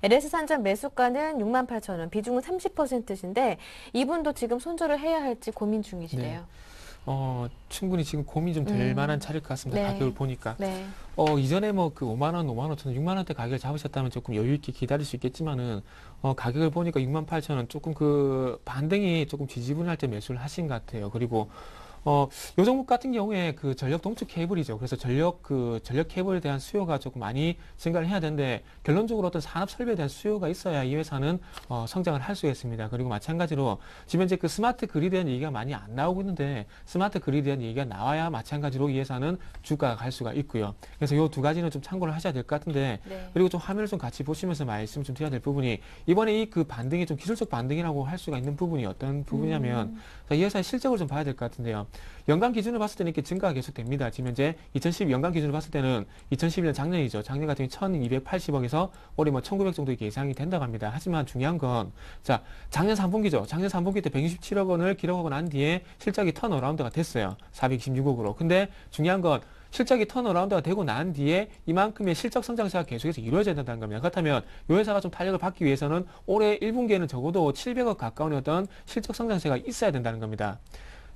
S1: LS 산전 매수가는 68,000원, 비중은 30%신데 이분도 지금 손절을 해야 할지 고민 중이시래요.
S3: 충분히 지금 고민 좀 될 만한 차일 것 같습니다.
S1: 네.
S3: 가격을 보니까.
S1: 네.
S3: 이전에 뭐 그 5만 원, 5만 5천 원, 6만 원대 가격을 잡으셨다면 조금 여유 있게 기다릴 수 있겠지만은 가격을 보니까 68,000원 조금 그 반등이 조금 지지분할 때 매수를 하신 것 같아요. 그리고 요 종목 같은 경우에 그 전력 동축 케이블이죠. 그래서 전력 케이블에 대한 수요가 조금 많이 증가를 해야 되는데 결론적으로 어떤 산업 설비에 대한 수요가 있어야 이 회사는 성장을 할 수가 있습니다. 그리고 마찬가지로 지금 현재 그 스마트 그리드에 대한 얘기가 많이 안 나오고 있는데 스마트 그리드에 대한 얘기가 나와야 마찬가지로 이 회사는 주가가 갈 수가 있고요. 그래서 요 두 가지는 좀 참고를 하셔야 될 것 같은데
S1: 네.
S3: 그리고 좀 화면을 좀 같이 보시면서 말씀 좀 드려야 될 부분이 이번에 이 그 반등이 좀 기술적 반등이라고 할 수가 있는 부분이 어떤 부분이냐면 이 회사의 실적을 좀 봐야 될 것 같은데요. 연간 기준으로 봤을 때는 이렇게 증가가 계속됩니다. 지금 현재 2012 연간 기준으로 봤을 때는 2011년 작년이죠. 작년 같은 경우 1280억에서 올해 뭐 1900 정도 이렇게 예상이 된다고 합니다. 하지만 중요한 건 자, 작년 3분기죠. 작년 3분기 때 167억 원을 기록하고 난 뒤에 실적이 턴어라운드가 됐어요. 426억으로. 근데 중요한 건 실적이 턴어라운드가 되고 난 뒤에 이만큼의 실적 성장세가 계속해서 이루어져야 된다는 겁니다. 그렇다면 이 회사가 좀 탄력을 받기 위해서는 올해 1분기에는 적어도 700억 가까운 어떤 실적 성장세가 있어야 된다는 겁니다.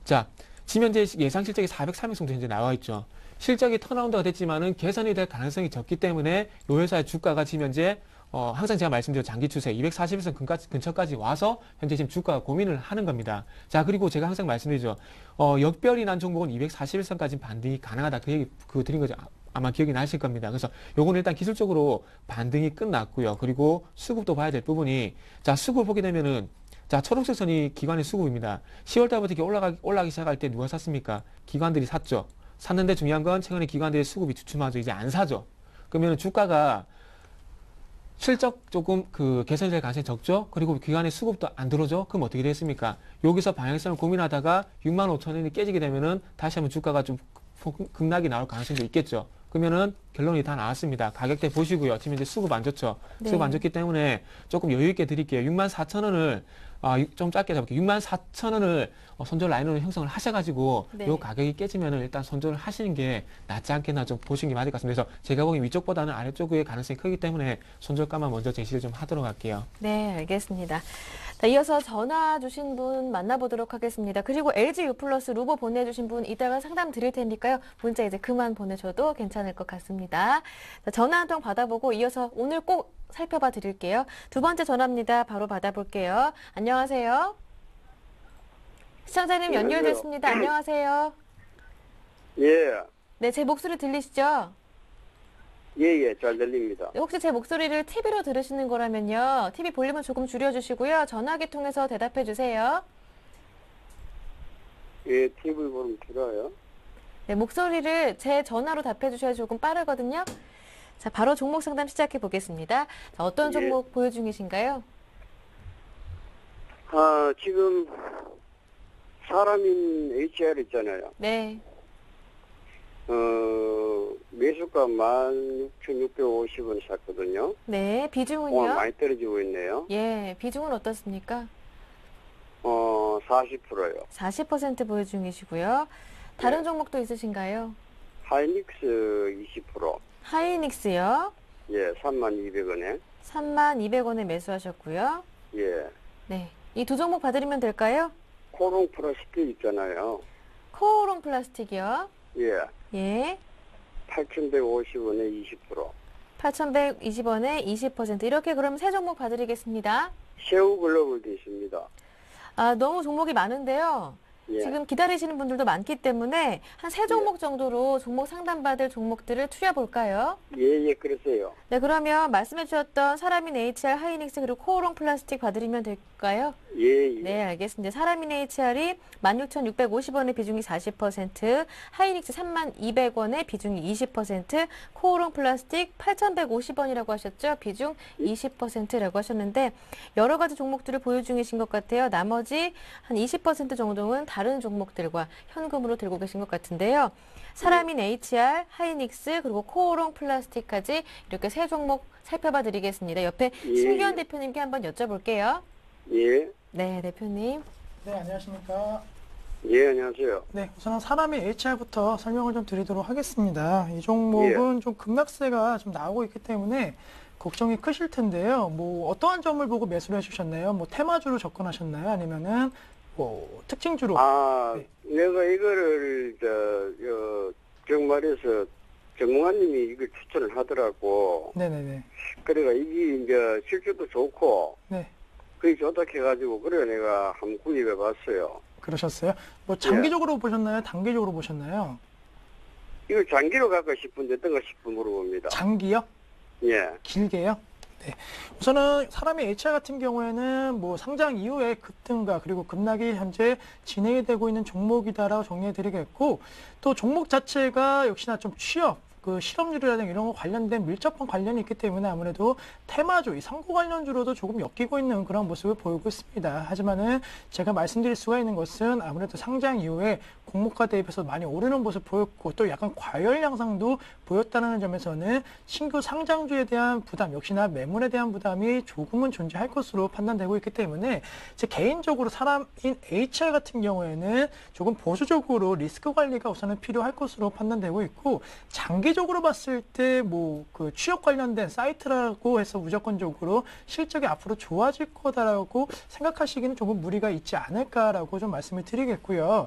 S3: 자, 지금 현재 예상 실적이 403억 정도 현재 나와 있죠. 실적이 턴어라운드가 됐지만은 개선이 될 가능성이 적기 때문에 이 회사의 주가가 지금 현재 항상 제가 말씀드린 장기 추세 241선 근처까지 와서 현재 지금 주가가 고민을 하는 겁니다. 자, 그리고 제가 항상 말씀드리죠. 역별이 난 종목은 241선까지 반등이 가능하다. 그 얘기 드린 거죠. 아마 기억이 나실 겁니다. 그래서 요거는 일단 기술적으로 반등이 끝났고요. 그리고 수급도 봐야 될 부분이 자, 수급 보게 되면은 자, 초록색 선이 기관의 수급입니다. 10월 달부터 이렇게 올라가기 시작할 때 누가 샀습니까? 기관들이 샀죠. 샀는데 중요한 건 최근에 기관들의 수급이 주춤하죠. 이제 안 사죠. 그러면 주가가 실적 조금 그 개선이 될 가능성이 적죠. 그리고 기관의 수급도 안 들어오죠. 그럼 어떻게 되겠습니까? 여기서 방향성을 고민하다가 65,000원이 깨지게 되면은 다시 한번 주가가 좀 급락이 나올 가능성도 있겠죠. 그러면은 결론이 다 나왔습니다. 가격대 보시고요. 지금 이제 수급 안 좋죠.
S1: 네.
S3: 수급 안 좋기 때문에 조금 여유 있게 드릴게요. 64,000원을 좀 짧게 잡을게요. 64,000원을 손절 라인으로 형성을 하셔가지고
S1: 네.
S3: 요 가격이 깨지면은 일단 손절을 하시는 게 낫지 않겠나 좀 보시는 게 맞을 것 같습니다. 그래서 제가 보기엔 위쪽보다는 아래쪽의 가능성이 크기 때문에 손절가만 먼저 제시를 좀 하도록 할게요.
S1: 네, 알겠습니다. 자, 이어서 전화 주신 분 만나보도록 하겠습니다. 그리고 LG U 플러스 루보 보내주신 분 이따가 상담 드릴 테니까요. 문자 이제 그만 보내줘도 괜찮을 것 같습니다. 자, 전화 한 통 받아보고 이어서 오늘 꼭 살펴봐 드릴게요. 두 번째 전화입니다. 바로 받아볼게요. 안녕하세요. 시청자님 연결됐습니다. 안녕하세요.
S6: 예,
S1: 네, 제 목소리 들리시죠?
S6: 예, 잘 들립니다.
S1: 네, 혹시 제 목소리를 TV로 들으시는 거라면요. TV 볼륨을 조금 줄여주시고요. 전화기 통해서 대답해 주세요.
S6: 예, TV 보면 들어요.
S1: 네, 목소리를 제 전화로 답해 주셔야 조금 빠르거든요. 자, 바로 종목 상담 시작해 보겠습니다. 자, 어떤
S6: 예.
S1: 종목 보유 중이신가요?
S6: 지금 사람인 HR 있잖아요.
S1: 네.
S6: 매수가 16,650원 샀거든요.
S1: 네,
S6: 오늘
S1: 비중은요?
S6: 많이 떨어지고 있네요.
S1: 예, 비중은 어떻습니까?
S6: 40%요.
S1: 40% 보유 중이시고요. 다른
S6: 네.
S1: 종목도 있으신가요?
S6: 하이닉스 20%.
S1: 하이닉스요.
S6: 예, 32,200원에.
S1: 32,200원에 매수하셨고요.
S6: 예.
S1: 네. 이 두 종목 봐드리면 될까요?
S6: 코롱 플라스틱 있잖아요.
S1: 코오롱 플라스틱이요.
S6: 예.
S1: 예.
S6: 8,150원에 20%.
S1: 8,120원에 20%. 이렇게 그럼 세 종목 봐드리겠습니다.
S6: 새우 글로벌도 있습니다.
S1: 아, 너무 종목이 많은데요.
S6: 예.
S1: 지금 기다리시는 분들도 많기 때문에 한 세 종목 정도로 종목 상담받을 종목들을 추려볼까요?
S6: 예, 그러세요.
S1: 네, 그러면 말씀해 주셨던 사람인 HR, 하이닉스 그리고 코오롱 플라스틱 봐드리면 될까요?
S6: 예.
S1: 네, 알겠습니다. 사람인 HR이 16,650원의 비중이 40%, 하이닉스 32,200원의 비중이 20%, 코오롱 플라스틱 8,150원이라고 하셨죠? 비중 20%라고 하셨는데 여러 가지 종목들을 보유 중이신 것 같아요. 나머지 한 20% 정도는 다른 종목들과 현금으로 들고 계신 것 같은데요. 사람인 HR, 하이닉스 그리고 코오롱 플라스틱까지 이렇게 세 종목 살펴봐 드리겠습니다. 옆에
S6: 예.
S1: 신기현 대표님께 한번 여쭤볼게요.
S6: 예.
S1: 네, 대표님.
S5: 네, 안녕하십니까.
S6: 예, 안녕하세요.
S5: 네, 우선 사람이 HR부터 설명을 좀 드리도록 하겠습니다. 이 종목은 좀 급락세가 좀 나오고 있기 때문에 걱정이 크실 텐데요. 뭐 어떠한 점을 보고 매수를 해주셨나요? 뭐 테마주로 접근하셨나요? 아니면은 뭐 특징주로? 네.
S6: 내가 이거를, 정말에서 전문가님이 이걸 추천을 하더라고.
S5: 네네네.
S6: 그래가 이게 이제 실적도 좋고,
S5: 네,
S6: 그게 좋다 해가지고, 그래 내가 한번 구입해 봤어요.
S5: 그러셨어요. 뭐 장기적으로 보셨나요? 단기적으로 보셨나요?
S6: 이걸 장기로 갈까 싶은데 어떤가 싶어 물어봅니다.
S5: 장기요?
S6: 예.
S5: 길게요? 네. 우선은 사람의 HR 같은 경우에는 뭐 상장 이후에 급등과 그리고 급락이 현재 진행이 되고 있는 종목이다라고 정리해 드리겠고, 또 종목 자체가 역시나 좀 취업, 그 실업률이라든가 이런 거 관련된 밀접한 관련이 있기 때문에 아무래도 테마주, 이 상고 관련주로도 조금 엮이고 있는 그런 모습을 보이고 있습니다. 하지만은 제가 말씀드릴 수가 있는 것은 아무래도 상장 이후에 공모가 대비해서 많이 오르는 모습 보였고 또 약간 과열 양상도 보였다는 점에서는 신규 상장주에 대한 부담, 역시나 매물에 대한 부담이 조금은 존재할 것으로 판단되고 있기 때문에 제 개인적으로 사람인 HR 같은 경우에는 조금 보수적으로 리스크 관리가 우선은 필요할 것으로 판단되고 있고, 장기적으로 봤을 때 뭐 그 취업 관련된 사이트라고 해서 무조건적으로 실적이 앞으로 좋아질 거다라고 생각하시기는 조금 무리가 있지 않을까라고 좀 말씀을 드리겠고요.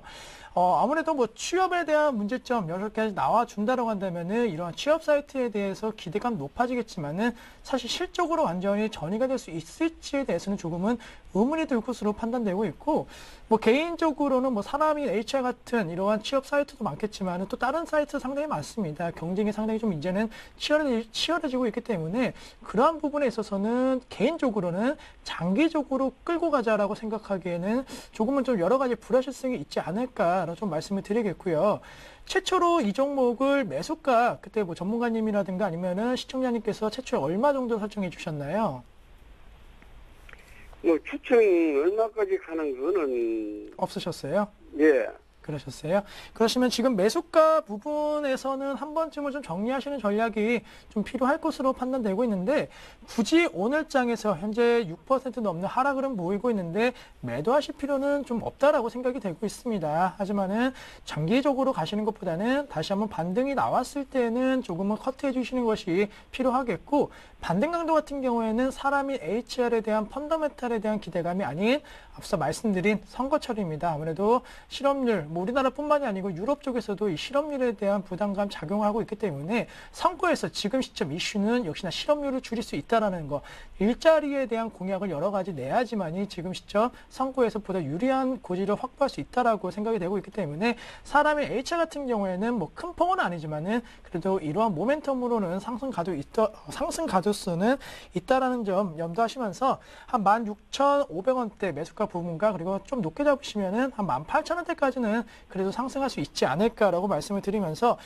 S5: 아무래도 뭐 취업에 대한 문제점 여러 가지 나와준다라고 한다면은 이러한 취업 사이트에 대해서 기대감 높아지겠지만은 사실 실적으로 완전히 전이가 될 수 있을지에 대해서는 조금은 의문이 들 것으로 판단되고 있고, 뭐 개인적으로는 뭐 사람인 HR 같은 이러한 취업 사이트도 많겠지만은 또 다른 사이트 상당히 많습니다. 경쟁이 상당히 좀 이제는 치열해지고 있기 때문에 그러한 부분에 있어서는 개인적으로는 장기적으로 끌고 가자라고 생각하기에는 조금은 좀 여러 가지 불확실성이 있지 않을까라고 좀 말씀을 드리겠고요. 최초로 이 종목을 매수가 그때 뭐 전문가님이라든가 아니면은 시청자님께서 최초에 얼마 정도 설정해 주셨나요?
S6: 뭐 추천 얼마까지 가는 거는
S5: 없으셨어요?
S6: 예.
S5: 그러셨어요. 그러시면 지금 매수가 부분에서는 한 번쯤은 좀 정리하시는 전략이 좀 필요할 것으로 판단되고 있는데 굳이 오늘 장에서 현재 6% 넘는 하락 흐름 보이고 있는데 매도하실 필요는 좀 없다라고 생각이 되고 있습니다. 하지만은 장기적으로 가시는 것보다는 다시 한번 반등이 나왔을 때는 조금은 커트해 주시는 것이 필요하겠고 반등 강도 같은 경우에는 사람이 HR에 대한 펀더멘탈에 대한 기대감이 아닌 앞서 말씀드린 선거철입니다. 아무래도 실업률, 뭐 우리나라뿐만이 아니고 유럽 쪽에서도 이 실업률에 대한 부담감 작용하고 있기 때문에 선거에서 지금 시점 이슈는 역시나 실업률을 줄일 수 있다라는 거, 일자리에 대한 공약을 여러 가지 내야지만이 지금 시점 선거에서 보다 유리한 고지를 확보할 수 있다라고 생각이 되고 있기 때문에 사람의 HR 같은 경우에는 뭐 큰 폭은 아니지만은 그래도 이러한 모멘텀으로는 상승 가도수는 있다라는 점 염두하시면서 한 16,500원대 매수가 부분과 그리고 좀 높게 잡으시면은 한 18,000원대까지는 그래도 상승할 수 있지 않을까라고 말씀을 드리면서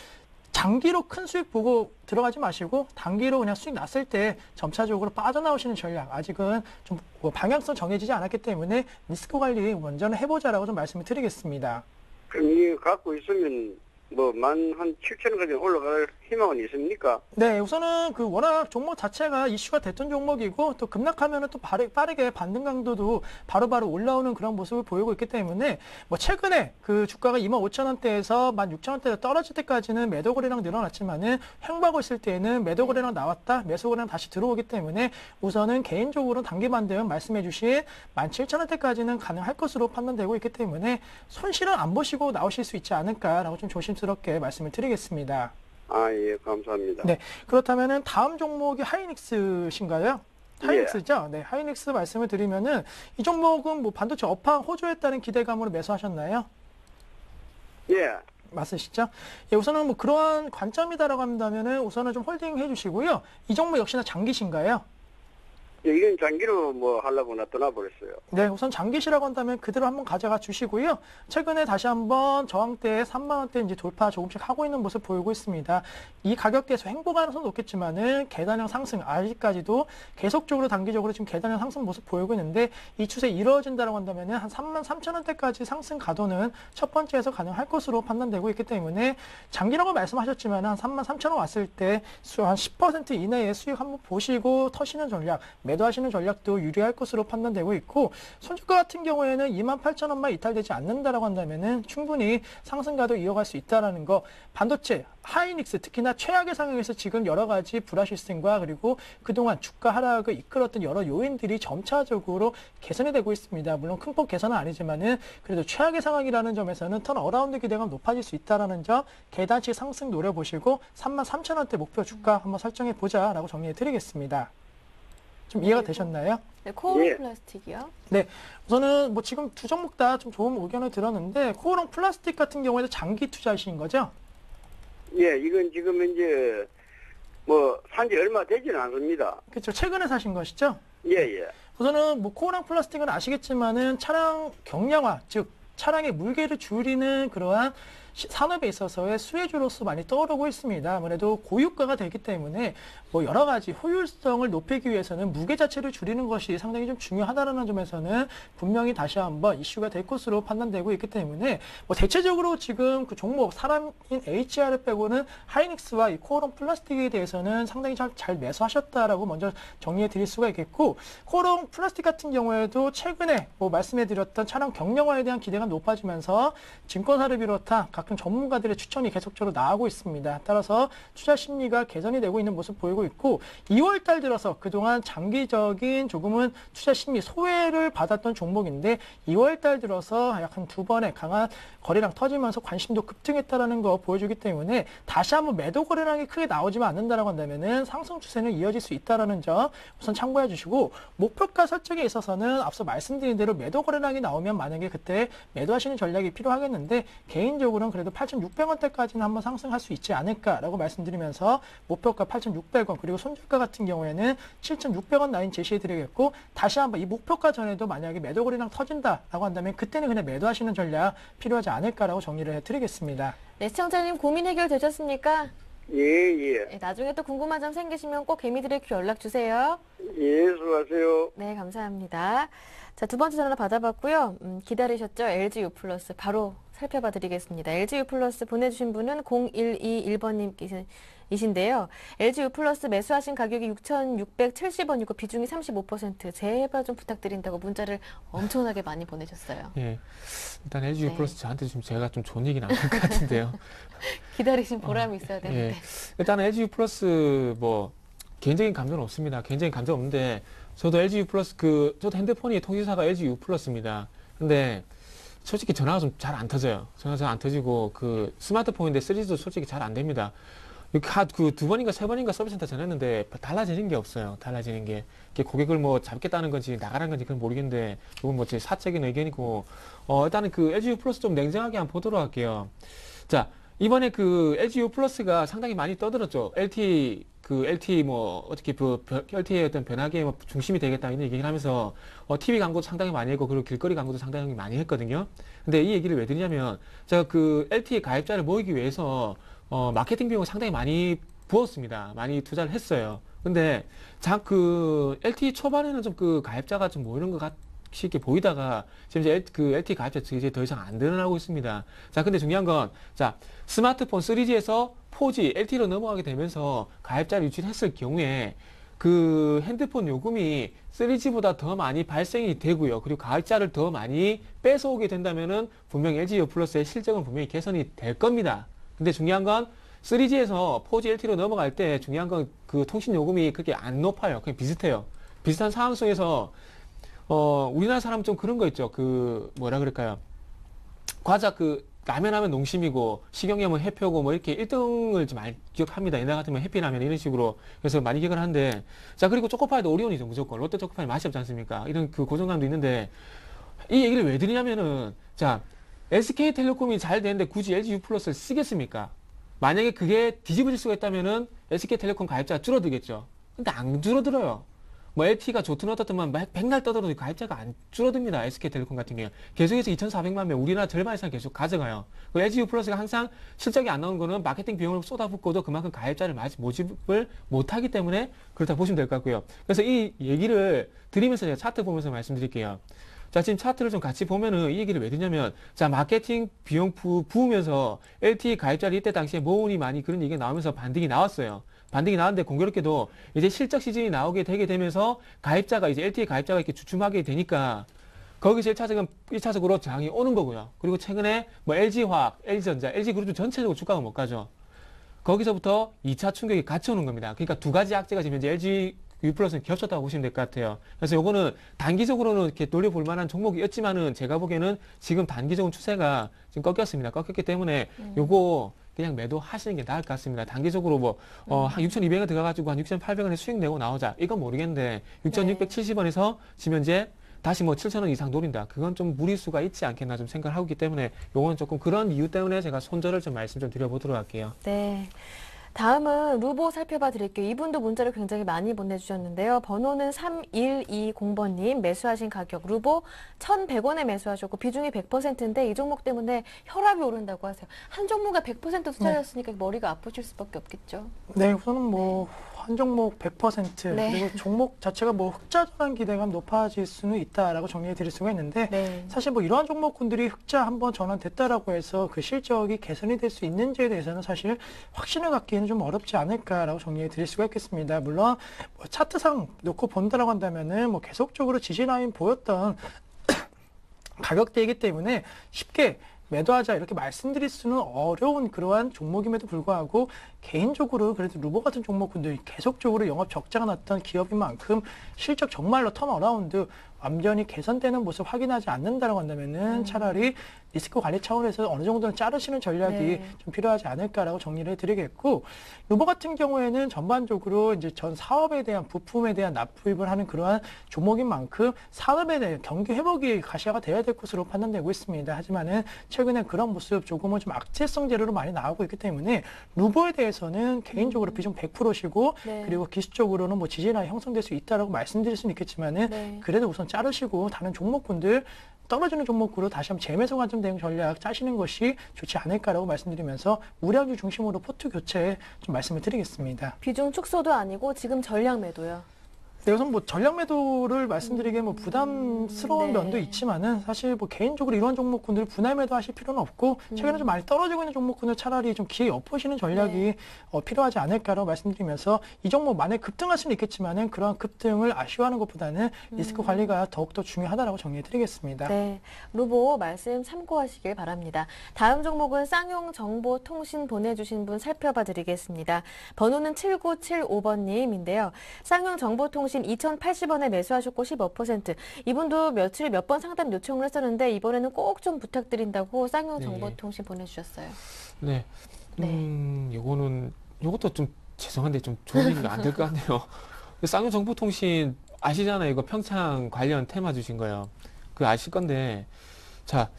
S5: 장기로 큰 수익 보고 들어가지 마시고 단기로 그냥 수익 났을 때 점차적으로 빠져나오시는 전략 아직은 좀 방향성 정해지지 않았기 때문에 리스크 관리 먼저는 해보자라고 좀 말씀을 드리겠습니다.
S6: 그럼 이게 갖고 있으면 뭐 17,000원까지 올라갈 희망은 있습니까?
S5: 네, 우선은 그 워낙 종목 자체가 이슈가 됐던 종목이고 또 급락하면은 또 빠르게 반등 강도도 바로바로 올라오는 그런 모습을 보이고 있기 때문에 뭐 최근에 그 주가가 25,000원대에서 16,000원대로 떨어질 때까지는 매도 거래량 늘어났지만은 횡보하고 있을 때에는 매도 거래량 나왔다, 매수 거래량 다시 들어오기 때문에 우선은 개인적으로 단기 반등 말씀해 주신 17,000원대까지는 가능할 것으로 판단되고 있기 때문에 손실은 안 보시고 나오실 수 있지 않을까라고 좀 조심스럽게 말씀을 드리겠습니다.
S6: 아, 예, 감사합니다.
S5: 네, 그렇다면은 다음 종목이 하이닉스신가요? 하이닉스죠? 네, 하이닉스 말씀을 드리면은 이 종목은 뭐 반도체 업황 호조에 따른 기대감으로 매수하셨나요?
S6: 예.
S5: 맞으시죠? 예, 우선은 뭐 그러한 관점이다라고 한다면은 우선은 좀 홀딩 해주시고요. 이 종목 역시나 장기신가요?
S6: 예, 이건 장기로 뭐 하려고 놔둬놔 버렸어요.
S5: 네, 우선 장기시라고 한다면 그대로 한번 가져가 주시고요. 최근에 다시 한번 저항대 3만원대 이제 돌파 조금씩 하고 있는 모습 보이고 있습니다. 이 가격대에서 횡보 가능성은 높겠지만은 계단형 상승 아직까지도 계속적으로 단기적으로 지금 계단형 상승 모습 보이고 있는데 이 추세 이루어진다라고 한다면은 한 33,000원대까지 상승 가도는 첫 번째에서 가능할 것으로 판단되고 있기 때문에 장기라고 말씀하셨지만 한 33,000원 왔을 때 한 10% 이내의 수익 한번 보시고 터시는 전략 매도하시는 전략도 유리할 것으로 판단되고 있고 손주가 같은 경우에는 28,000원만 이탈되지 않는다라고 한다면은 충분히 상승가도 이어갈 수 있다라는 거 반도체 하이닉스 특히나 최악의 상황에서 지금 여러 가지 불화 실승과 그리고 그동안 주가 하락을 이끌었던 여러 요인들이 점차적으로 개선이 되고 있습니다. 물론 큰 폭 개선은 아니지만은 그래도 최악의 상황이라는 점에서는 턴어라운드 기대감 높아질 수 있다라는 점 계단식 상승 노려보시고 33,000원대 목표 주가 한번 설정해 보자라고 정리해 드리겠습니다. 좀 이해가 되셨나요?
S1: 네, 코오롱
S6: 예.
S1: 플라스틱이요.
S5: 네, 우선은 뭐 지금 두 종목 다 좀 좋은 의견을 들었는데 코오롱 플라스틱 같은 경우에도 장기 투자하신 거죠?
S6: 예, 이건 지금 이제 뭐 산지 얼마 되지는 않습니다.
S5: 그렇죠. 최근에 사신 것이죠?
S6: 예, 예.
S5: 우선은 뭐 코오롱 플라스틱은 아시겠지만은 차량 경량화, 즉 차량의 물개를 줄이는 그러한 산업에 있어서의 수혜주로서 많이 떠오르고 있습니다. 아무래도 고유가가 되기 때문에 뭐 여러 가지 효율성을 높이기 위해서는 무게 자체를 줄이는 것이 상당히 좀 중요하다는 점에서는 분명히 다시 한번 이슈가 될 것으로 판단되고 있기 때문에 뭐 대체적으로 지금 그 종목 사람인 HR을 빼고는 하이닉스와 이 코오롱 플라스틱에 대해서는 상당히 잘 매수하셨다라고 먼저 정리해 드릴 수가 있겠고 코오롱 플라스틱 같은 경우에도 최근에 뭐 말씀해 드렸던 차량 경량화에 대한 기대가 높아지면서 증권사를 비롯한 각종 전문가들의 추천이 계속적으로 나오고 있습니다. 따라서 투자 심리가 개선이 되고 있는 모습 보이고 있고 2월 달 들어서 그동안 장기적인 조금은 투자 심리 소외를 받았던 종목인데 2월 달 들어서 약 한 두 번의 강한 거래량 터지면서 관심도 급등했다라는 거 보여주기 때문에 다시 한번 매도 거래량이 크게 나오지만 않는다라고 한다면은 상승 추세는 이어질 수 있다라는 점 우선 참고해 주시고 목표가 설정에 있어서는 앞서 말씀드린 대로 매도 거래량이 나오면 만약에 그때 매도하시는 전략이 필요하겠는데 개인적으로는 그래도 8,600원대까지는 한번 상승할 수 있지 않을까라고 말씀드리면서 목표가 8,600원 그리고 손절가 같은 경우에는 7,600원 라인 제시해 드리겠고 다시 한번 이 목표가 전에도 만약에 매도 거래량 터진다라고 한다면 그때는 그냥 매도하시는 전략 필요하지 않을까라고 정리를 해드리겠습니다.
S1: 네, 시청자님 고민 해결되셨습니까?
S6: 예, 예.
S1: 네, 나중에 또 궁금한 점 생기시면 꼭 개미들의 큐 연락 주세요.
S6: 예, 수고하세요.
S1: 네, 감사합니다. 자, 두 번째 전화 받아봤고요. 기다리셨죠? LG U 플러스 바로 살펴봐 드리겠습니다. LGU 플러스 보내주신 분은 0121번님이신데요. LGU 플러스 매수하신 가격이 6,670원이고 비중이 35%. 제발 좀 부탁드린다고 문자를 엄청나게 많이 보내셨어요.
S3: 예. 일단 LGU
S1: 네.
S3: 플러스 저한테 좀 제가 좀 좋은 얘기는 아닐 것 같은데요.
S1: 기다리신 보람이 있어야
S3: 예.
S1: 되는데.
S3: 일단 LGU 플러스 뭐 개인적인 감정은 없습니다. 개인적인 감정 없는데 저도 LGU 플러스 저도 핸드폰이 통신사가 LGU 플러스입니다. 근데 솔직히 전화가 좀 잘 안 터져요. 전화가 잘 안 터지고 스마트폰인데 3G도 솔직히 잘 안 됩니다. 두 번인가 세 번인가 서비스센터 전했는데 달라지는 게 없어요. 달라지는 게. 이게 고객을 뭐 잡겠다는 건지 나가라는 건지 그건 모르겠는데 이건 뭐 제 사적인 의견이고 일단은 LGU 플러스 좀 냉정하게 한번 보도록 할게요. 자, 이번에 LGU 플러스가 상당히 많이 떠들었죠. LTE 뭐 어떻게 LTE의 어떤 변화의 뭐 중심이 되겠다 이런 얘기를 하면서 TV 광고도 상당히 많이 했고 그리고 길거리 광고도 상당히 많이 했거든요. 근데 이 얘기를 왜 드리냐면 제가 LTE 가입자를 모으기 위해서 마케팅 비용을 상당히 많이 부었습니다. 많이 투자를 했어요. 근데 LTE 초반에는 좀 가입자가 좀 모이는 것 같이 이렇게 보이다가 지금 이제 LTE 가입자 이제 더 이상 안 늘어나고 있습니다. 자, 근데 중요한 건 스마트폰 3G에서 4G, LTE로 넘어가게 되면서 가입자를 유치했을 경우에 핸드폰 요금이 3G보다 더 많이 발생이 되고요. 그리고 가입자를 더 많이 뺏어오게 된다면은 분명히 LGU 플러스의 실적은 분명히 개선이 될 겁니다. 근데 중요한 건 3G에서 4G LTE로 넘어갈 때 중요한 건 통신 요금이 그렇게 안 높아요. 그냥 비슷해요. 비슷한 상황 속에서 우리나라 사람은 좀 그런 거 있죠. 뭐라 그럴까요? 과자 라면 하면 농심이고 식용유 하면 해표고 뭐 이렇게 1등을 좀 많이 기억합니다. 옛날 같으면 해피라면 이런 식으로 그래서 많이 기억을 하는데 자, 그리고 초코파이도 오리온이죠. 무조건 롯데 초코파이 맛이 없지 않습니까? 이런 고정감도 있는데 이 얘기를 왜 드리냐면은 자, SK텔레콤이 잘 되는데 굳이 LGU 플러스를 쓰겠습니까? 만약에 그게 뒤집어질 수가 있다면은 SK텔레콤 가입자가 줄어들겠죠. 근데 안 줄어들어요. 뭐 LTE가 좋든 어떻든 백날 떠들어도 가입자가 안 줄어듭니다. SK텔레콤 같은 경우에 계속해서 2,400만 명 우리나라 절반 이상 계속 가져가요. LGU 플러스가 항상 실적이 안 나온 거는 마케팅 비용을 쏟아붓고도 그만큼 가입자를 모집을 못하기 때문에 그렇다 보시면 될 것 같고요. 그래서 이 얘기를 드리면서 제가 차트 보면서 말씀드릴게요. 자, 지금 차트를 좀 같이 보면은 이 얘기를 왜 드냐면, 자, 마케팅 비용 부으면서 LTE 가입자를 이때 당시에 모으니 많이 그런 얘기가 나오면서 반등이 나왔어요. 반등이 나왔는데 공교롭게도 이제 실적 시즌이 나오게 되게 되면서 이제 LTE 가입자가 이렇게 주춤하게 되니까 거기서 1차적으로 저항이 오는 거고요. 그리고 최근에 뭐 LG화학, LG전자, LG그룹 전체적으로 주가가 못 가죠. 거기서부터 2차 충격이 같이 오는 겁니다. 그러니까 두 가지 악재가 지금 현재 LGU 플러스는 겹쳤다고 보시면 될 것 같아요. 그래서 요거는 단기적으로는 이렇게 돌려볼 만한 종목이었지만은 제가 보기에는 지금 단기적인 추세가 지금 꺾였습니다. 꺾였기 때문에 요거 그냥 매도하시는 게 나을 것 같습니다. 단기적으로 한 6,200원 들어가가지고 한 6,800원에 수익 내고 나오자. 이건 모르겠는데 6,670원에서 지금 현재 다시 7,000원 이상 노린다. 그건 좀 무리수가 있지 않겠나 좀 생각을 하고 있기 때문에 요건 조금 그런 이유 때문에 제가 손절을 좀 말씀 좀 드려보도록 할게요.
S1: 네. 다음은 루보 살펴봐 드릴게요. 이분도 문자를 굉장히 많이 보내주셨는데요. 번호는 3120번님 매수하신 가격 루보 1,100원에 매수하셨고 비중이 100%인데 이 종목 때문에 혈압이 오른다고 하세요. 한 종목에 100% 투자였으니까 머리가 아프실 수밖에 없겠죠.
S5: 네, 우선은 한 종목 100%
S1: 네.
S5: 그리고 종목 자체가 흑자전환 기대감 높아질 수는 있다라고 정리해 드릴 수가 있는데
S1: 네.
S5: 사실 이러한 종목군들이 흑자 한번 전환됐다라고 해서 그 실적이 개선이 될 수 있는지에 대해서는 사실 확신을 갖기에는 좀 어렵지 않을까라고 정리해 드릴 수가 있겠습니다. 물론 차트상 놓고 본다라고 한다면은 계속적으로 지지 라인 보였던 가격대이기 때문에 쉽게 매도하자 이렇게 말씀드릴 수는 어려운 그러한 종목임에도 불구하고 개인적으로 그래도 루보 같은 종목군들이 계속적으로 영업 적자가 났던 기업인 만큼 실적 정말로 턴어라운드 완전히 개선되는 모습 확인하지 않는다라고 한다면은 차라리 리스크 관리 차원에서 어느 정도는 자르시는 전략이
S1: 네.
S5: 좀 필요하지 않을까라고 정리를 해드리겠고 루보 같은 경우에는 전반적으로 이제 전 사업에 대한 부품에 대한 납부입을 하는 그러한 종목인 만큼 산업에 대한 경기 회복이 가시화가 돼야 될 것으로 판단되고 있습니다. 하지만은 최근에 그런 모습 조금은 좀 악재성 재료로 많이 나오고 있기 때문에 루보에 대해서는 개인적으로 비중 100%시고
S1: 네.
S5: 그리고 기술적으로는 지지라인 형성될 수 있다라고 말씀드릴 수는 있겠지만은
S1: 네.
S5: 그래도 우선 자르시고 다른 종목군들 떨어지는 종목으로 다시 한번 재매수 관점 대응 전략 짜시는 것이 좋지 않을까라고 말씀드리면서 우량주 중심으로 포트 교체 좀 말씀을 드리겠습니다.
S1: 비중 축소도 아니고 지금 전량 매도요.
S5: 네, 우선 뭐 전략 매도를 말씀드리기에 뭐 부담스러운
S1: 네.
S5: 면도 있지만은 사실 뭐 개인적으로 이런 종목군들 분할 매도하실 필요는 없고 최근에 좀 많이 떨어지고 있는 종목군을 차라리 좀 기회 엿보시는 전략이
S1: 네.
S5: 필요하지 않을까라고 말씀드리면서 이 종목 만에 급등할 수는 있겠지만은 그러한 급등을 아쉬워하는 것보다는 리스크 관리가 더욱더 중요하다라고 정리해드리겠습니다.
S1: 네, 루보 말씀 참고하시길 바랍니다. 다음 종목은 쌍용정보통신 보내주신 분 살펴봐 드리겠습니다. 번호는 7975번님인데요. 쌍용정보통신 2,080원에 매수하셨고 15%. 이분도 며칠 몇 번 상담 요청을 했었는데 이번에는 꼭 좀 부탁드린다고 쌍용정보통신 보내주셨어요.
S3: 네.
S1: 네.
S3: 요것도 좀 죄송한데 좀 좋은 얘기가 안 될 것 같네요. 쌍용정보통신 아시잖아요. 이거 평창 관련 테마 주신 거예요. 그 아실 건데, 자,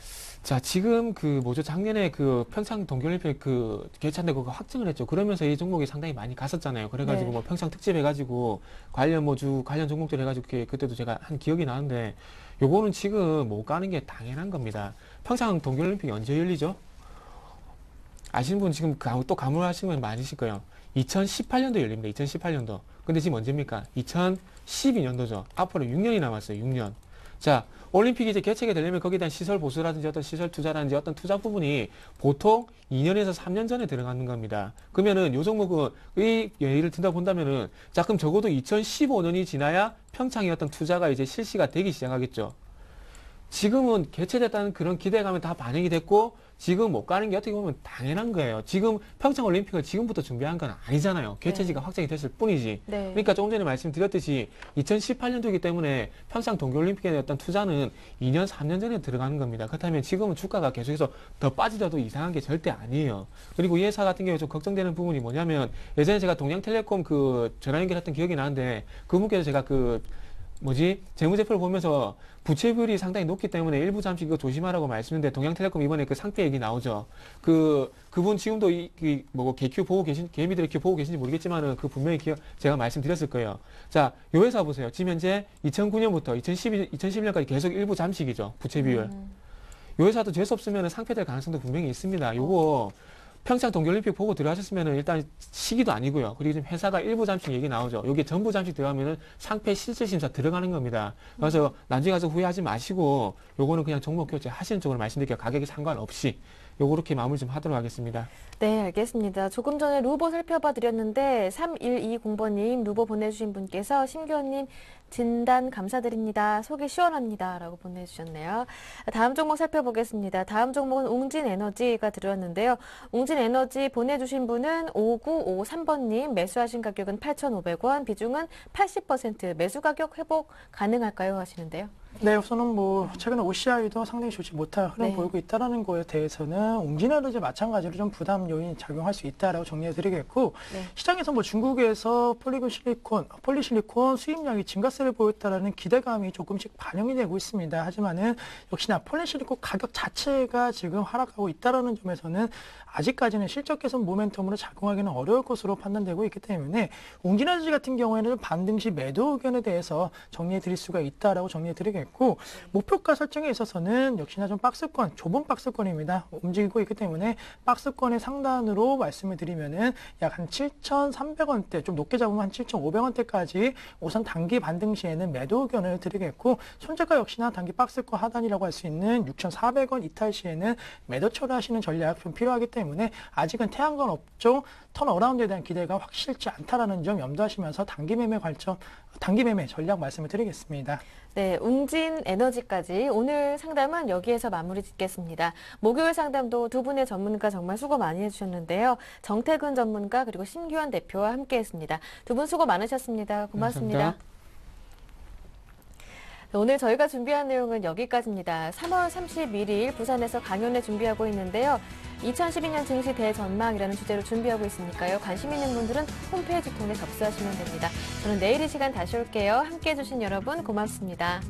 S3: 지금 작년에 그 평창 동계올림픽 그 개최한데 그거 확정을 했죠. 그러면서 이 종목이 상당히 많이 갔었잖아요. 그래가지고
S1: 네.
S3: 뭐 평창 특집 해가지고 관련 종목들 해가지고 그때도 제가 한 기억이 나는데 요거는 지금 못 가는 게 당연한 겁니다. 평창 동계올림픽이 언제 열리죠? 아시는 분 지금 또 가물하시는 분 많으실 거예요. 2018년도 열립니다. 2018년도. 근데 지금 언제입니까? 2012년도죠. 앞으로 6년이 남았어요. 6년. 자, 올림픽이 이제 개최가 되려면 거기에 대한 시설 보수라든지 어떤 시설 투자라든지 어떤 투자 부분이 보통 2년에서 3년 전에 들어가는 겁니다. 그러면은 요 종목은 이 예를 든다 본다면은 자, 그럼 적어도 2015년이 지나야 평창의 어떤 투자가 이제 실시가 되기 시작하겠죠. 지금은 개최됐다는 그런 기대감이 다 반영이 됐고 지금 못 가는 게 어떻게 보면 당연한 거예요. 지금 평창올림픽을 지금부터 준비한 건 아니잖아요. 개최지가 확정이 됐을 뿐이지.
S1: 네.
S3: 그러니까 조금 전에 말씀드렸듯이 2018년도이기 때문에 평창 동계올림픽에 어떤 투자는 2년, 3년 전에 들어가는 겁니다. 그렇다면 지금은 주가가 계속해서 더 빠지더라도 이상한 게 절대 아니에요. 그리고 이 회사 같은 경우에 좀 걱정되는 부분이 뭐냐면 예전에 제가 동양텔레콤 그 전화 연결했던 기억이 나는데 그분께서 제가 재무제표를 보면서 부채 비율이 상당히 높기 때문에 일부 잠시 이거 조심하라고 말씀했는데 동양텔레콤 이번에 그 상패 얘기 나오죠. 그분 지금도 개미들의 큐 보고 계신지 모르겠지만은 그 분명히 제가 말씀드렸을 거예요. 자, 요 회사 보세요. 지금 현재 2009년부터 2011년까지 계속 일부 잠식이죠. 부채 비율. 요 회사도 재수 없으면 상패될 가능성도 분명히 있습니다. 요거 평창 동계올림픽 보고 들어가셨으면 일단 시기도 아니고요. 그리고 지금 회사가 일부 잠식 얘기 나오죠. 여기 전부 잠식 들어가면은 상패 실질심사 들어가는 겁니다. 그래서 나중에 가서 후회하지 마시고 요거는 그냥 종목 교체 하시는 쪽으로 말씀드릴게요. 가격에 상관없이. 요렇게 마무리 좀 하도록 하겠습니다.
S1: 네, 알겠습니다. 조금 전에 루보 살펴봐 드렸는데 3120번님 루보 보내주신 분께서 심교원님 진단 감사드립니다. 속이 시원합니다. 라고 보내주셨네요. 다음 종목 살펴보겠습니다. 다음 종목은 웅진에너지가 들어왔는데요. 웅진에너지 보내주신 분은 5953번님 매수하신 가격은 8,500원, 비중은 80%, 매수 가격 회복 가능할까요? 하시는데요.
S5: 네, 우선은 뭐 최근에 OCI도 상당히 좋지 못한 흐름
S1: 네.
S5: 보이고 있다는 거에 대해서는 웅진에너지 마찬가지로 좀 부담 요인 작용할 수 있다라고 정리해드리겠고
S1: 네.
S5: 시장에서 뭐 중국에서 폴리실리콘 수입량이 증가세를 보였다라는 기대감이 조금씩 반영이 되고 있습니다. 하지만은 역시나 폴리실리콘 가격 자체가 지금 하락하고 있다라는 점에서는 아직까지는 실적 개선 모멘텀으로 작용하기는 어려울 것으로 판단되고 있기 때문에 웅진에너지 같은 경우에는 반등 시 매도 의견에 대해서 정리해 드릴 수가 있다라고 정리해 드리겠고 목표가 설정에 있어서는 역시나 좀 박스권, 좁은 박스권입니다. 움직이고 있기 때문에 박스권의 상단으로 말씀을 드리면은 약 한 7,300원대, 좀 높게 잡으면 한 7,500원대까지 우선 단기 반등 시에는 매도 의견을 드리겠고 손절가 역시나 단기 박스권 하단이라고 할 수 있는 6,400원 이탈 시에는 매도 처리하시는 전략 좀 필요하기 때문에 아직은 태양광 업종 턴어라운드에 대한 기대가 확실치 않다라는 점 염두하시면서 단기 매매 전략 말씀을 드리겠습니다.
S1: 네, 웅진에너지까지 오늘 상담은 여기에서 마무리 짓겠습니다. 목요일 상담도 두 분의 전문가 정말 수고 많이 해주셨는데요. 정태근 전문가 그리고 심규현 대표와 함께했습니다. 두 분 수고 많으셨습니다. 고맙습니다.
S3: 감사합니다.
S1: 오늘 저희가 준비한 내용은 여기까지입니다. 3월 31일 부산에서 강연회 준비하고 있는데요. 2012년 증시 대전망이라는 주제로 준비하고 있으니까요. 관심 있는 분들은 홈페이지 통해 접수하시면 됩니다. 저는 내일 이 시간 다시 올게요. 함께해 주신 여러분 고맙습니다.